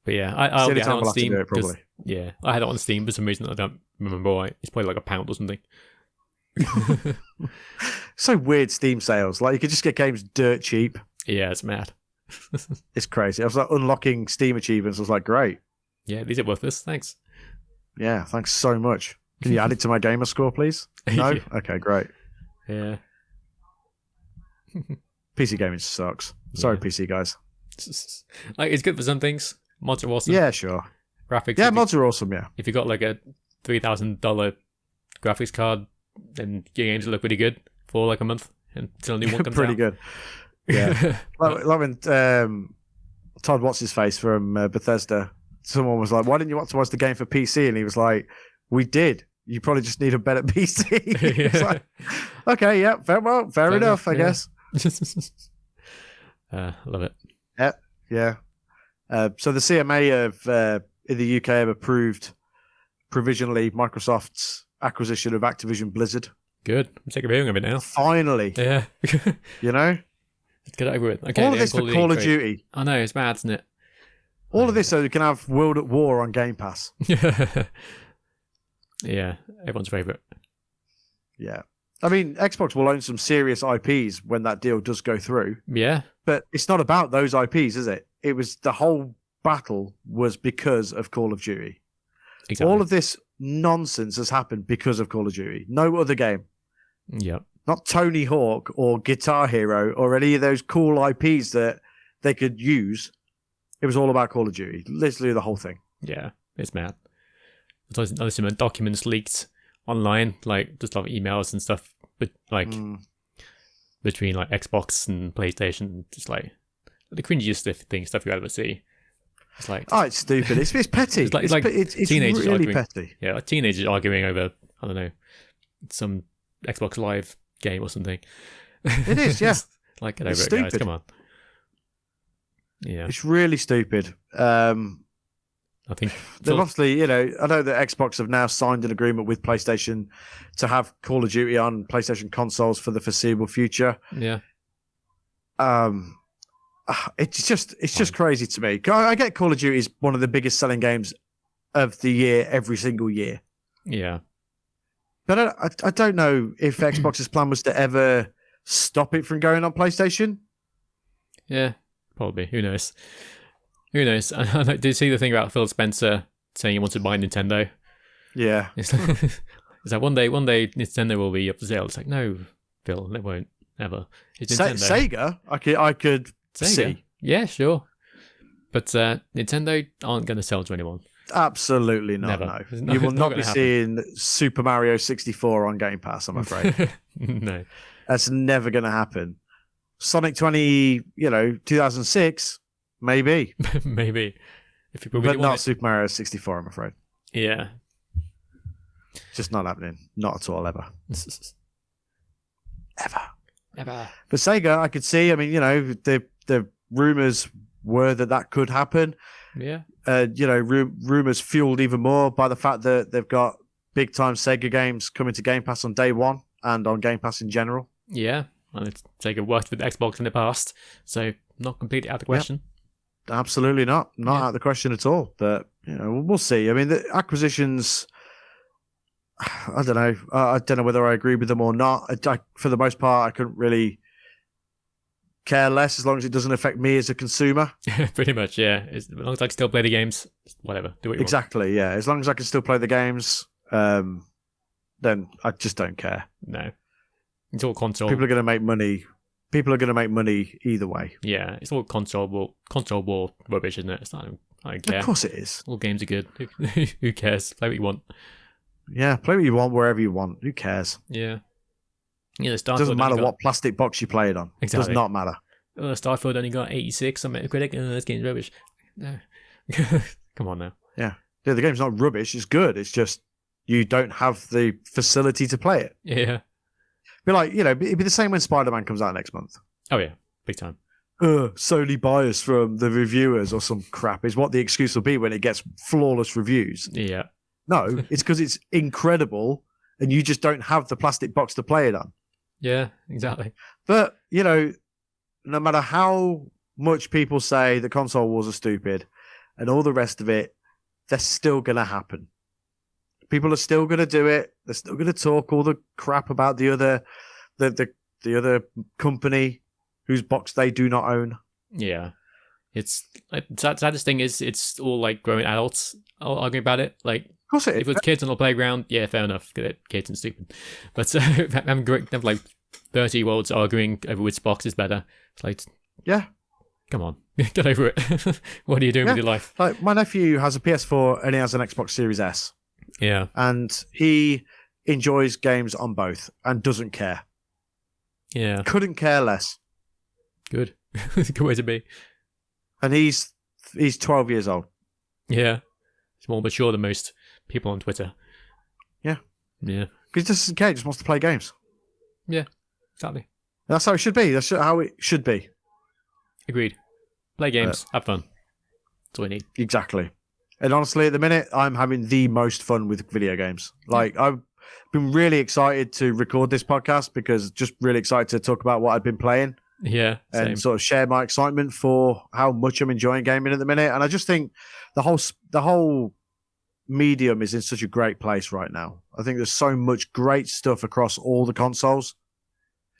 But yeah, I'll get it on Steam. It, probably. Yeah, I had it on Steam for some reason. I don't remember why. It's probably like £1 or something. So weird, Steam sales. Like, you could just get games dirt cheap. Yeah, it's mad. It's crazy. I was like unlocking Steam achievements. I was like, great. Yeah, these are worth this. Thanks. Yeah, thanks so much. Can you add it to my gamer score, please? No? Yeah. Okay, great. Yeah. PC gaming sucks. Sorry, PC guys. Like, it's good for some things. Mods are awesome. Yeah, sure. Graphics. Yeah, mods are awesome, yeah. If you got like a $3,000 graphics card, then your games will look really good for like a month until a new one comes Pretty out. good. Yeah. like when Todd What's-His-Face from Bethesda, someone was like, why didn't you optimize the game for PC? And he was like, we did. You probably just need a better PC. It's like, okay, yeah, fair enough, I guess. Love it. Yeah. So the CMA in the UK have approved provisionally Microsoft's acquisition of Activision Blizzard. Good. I'm sick of hearing of it now. Finally. Yeah. You know? Let's get it over with. Okay, all of this for Call of Duty. I know, it's bad, isn't it? All of this so we can have World at War on Game Pass. Yeah, everyone's favourite. Yeah. I mean, Xbox will own some serious IPs when that deal does go through. Yeah. But it's not about those IPs, is it? It was the whole battle was because of Call of Duty. Exactly. All of this nonsense has happened because of Call of Duty. No other game. Yep. Not Tony Hawk or Guitar Hero or any of those cool IPs that they could use. It was all about Call of Duty. Literally the whole thing. Yeah, it's mad. There's some documents leaked online, like just like emails and stuff, but like between like Xbox and PlayStation, just like the cringiest stuff you ever see. It's like, oh, it's stupid. It's petty. It's teenagers really arguing, petty. Yeah, like teenagers arguing over, I don't know, some Xbox Live game or something. It is, yeah. Like, get over it, guys. Come on. Yeah, it's really stupid. I think they've obviously, I know that Xbox have now signed an agreement with PlayStation to have Call of Duty on PlayStation consoles for the foreseeable future. Yeah. It's just crazy to me. I get Call of Duty is one of the biggest selling games of the year every single year. Yeah. But I don't know if Xbox's plan was to ever stop it from going on PlayStation. Yeah, probably. Who knows? Who knows? Did you see the thing about Phil Spencer saying he wants to buy Nintendo? Yeah. It's like one day Nintendo will be up for sale. It's like, no, Phil, they won't ever. It's Sega, I could Sega? see. Yeah, sure. But Nintendo aren't going to sell to anyone. Absolutely not. Never. No. You will not be seeing Super Mario 64 on Game Pass, I'm afraid. No. That's never going to happen. Sonic 2006, maybe. Maybe. If people really but not Super Mario 64, I'm afraid. Yeah. Just not happening. Not at all, ever. Ever. But Sega, I could see, the rumours were that could happen. Yeah. Rumours fueled even more by the fact that they've got big-time Sega games coming to Game Pass on day one and on Game Pass in general. Yeah. Well, Sega worked with Xbox in the past, so not completely out of the question. Yep. Absolutely not. Not out of the question at all. But, we'll see. I mean, the acquisitions, I don't know. I don't know whether I agree with them or not. For the most part, I couldn't really care less as long as it doesn't affect me as a consumer. Pretty much, yeah. As long as I can still play the games, whatever. Do what you want. Yeah. As long as I can still play the games, then I just don't care. No. It's all console. People are going to make money. People are going to make money either way. Yeah, it's all console war rubbish, isn't it? It's not, I don't care. Of course it is. All games are good. Who cares? Play what you want. Yeah, play what you want wherever you want. Who cares? Yeah. It doesn't matter what plastic box you play it on. Exactly. It does not matter. Starfield only got 86 on Metacritic. This game's rubbish. No. Come on now. Yeah, the game's not rubbish. It's good. It's just you don't have the facility to play it. Yeah. Be like, it'd be the same when Spider-Man comes out next month. Oh, yeah. Big time. Solely biased from the reviewers or some crap is what the excuse will be when it gets flawless reviews. Yeah. No, it's because it's incredible and you just don't have the plastic box to play it on. Yeah, exactly. But, no matter how much people say the console wars are stupid and all the rest of it, they're still going to happen. People are still going to do it. They're still going to talk all the crap about the other company whose box they do not own. Yeah. It's the saddest thing is it's all like grown adults arguing about it. Like, of course it is. If it was kids on the playground, yeah, fair enough. Kids and stupid. But having like 30-year-olds arguing over which box is better. It's like, yeah, come on, get over it. What are you doing with your life? Like my nephew has a PS4 and he has an Xbox Series S. Yeah, and he enjoys games on both and doesn't care. Yeah, couldn't care less. Good, good way to be. And he's 12 years old. Yeah, he's more mature than most people on Twitter. Yeah, yeah. Because he doesn't care. He just wants to play games. Yeah, exactly. That's how it should be. That's how it should be. Agreed. Play games. Have fun. That's all we need. Exactly. And honestly, at the minute, I'm having the most fun with video games. Like, I've been really excited to record this podcast because just really excited to talk about what I've been playing. Yeah, same. And sort of share my excitement for how much I'm enjoying gaming at the minute. And I just think the whole medium is in such a great place right now. I think there's so much great stuff across all the consoles.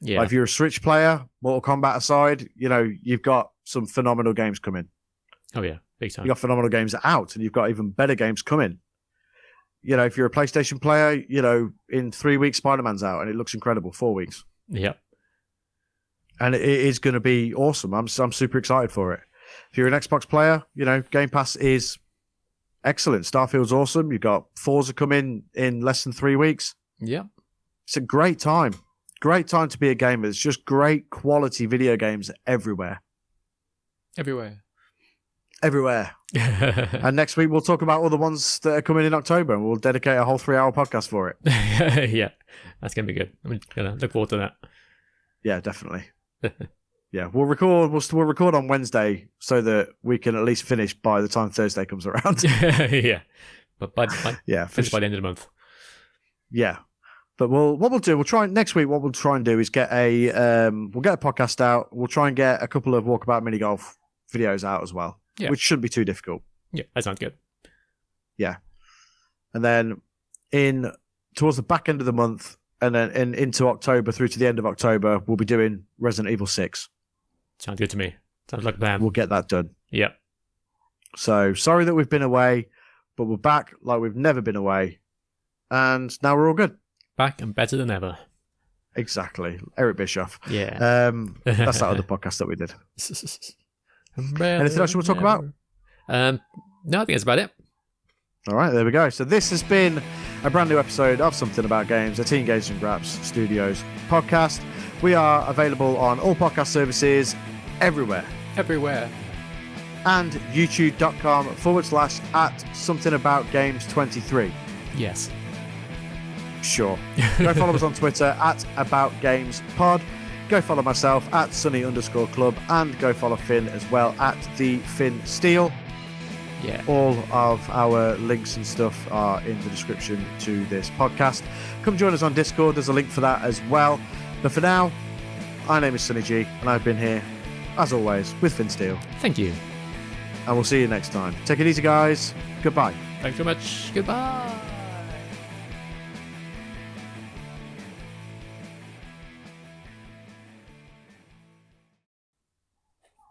Yeah. Like if you're a Switch player, Mortal Kombat aside, you've got some phenomenal games coming. Oh yeah, big time. You've got phenomenal games out, and you've got even better games coming. If you're a PlayStation player, in 3 weeks Spider-Man's out, and it looks incredible. 4 weeks. Yep. And it is going to be awesome. I'm super excited for it. If you're an Xbox player, Game Pass is excellent. Starfield's awesome. You've got Forza coming in less than 3 weeks. Yeah. It's a great time. Great time to be a gamer. It's just great quality video games everywhere. Everywhere. And next week we'll talk about all the ones that are coming in October, and we'll dedicate a whole 3-hour podcast for it. Yeah. That's going to be good. I'm going to look forward to that. Yeah, definitely. Yeah, we'll record on Wednesday so that we can at least finish by the time Thursday comes around. Yeah, but finish by the end of the month. Yeah, but we'll try next week. What we'll try and do is get a podcast out. We'll try and get a couple of walkabout mini golf videos out as well, which shouldn't be too difficult. Yeah, that sounds good. Yeah, and then towards the back end of the month. And then into October, through to the end of October, we'll be doing Resident Evil 6. Sounds good to me. Sounds like a plan. We'll get that done. Yep. So, sorry that we've been away, but we're back like we've never been away. And now we're all good. Back and better than ever. Exactly. Eric Bischoff. Yeah. That's that other podcast that we did. Anything else you want to talk about? No, I think that's about it. All right, there we go. So this has been a brand new episode of Something About Games, a Teen Games and Graps Studios podcast. We are available on all podcast services everywhere. And youtube.com/@somethingaboutgames23. Yes. Sure. Go follow us on Twitter @AboutGamesPod. Go follow myself @Sunny_Club, and go follow Finn as well @TheFinnSteel. Yeah. All of our links and stuff are in the description to this podcast. Come join us on Discord. There's a link for that as well. But for now, my name is Sunny G, and I've been here, as always, with Finn Steele. Thank you. And we'll see you next time. Take it easy, guys. Goodbye. Thanks so much. Goodbye.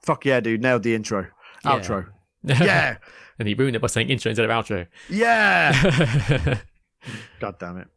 Fuck yeah, dude. Nailed the intro. Yeah. Outro. Yeah. And he ruined it by saying intro instead of outro. Yeah. God damn it.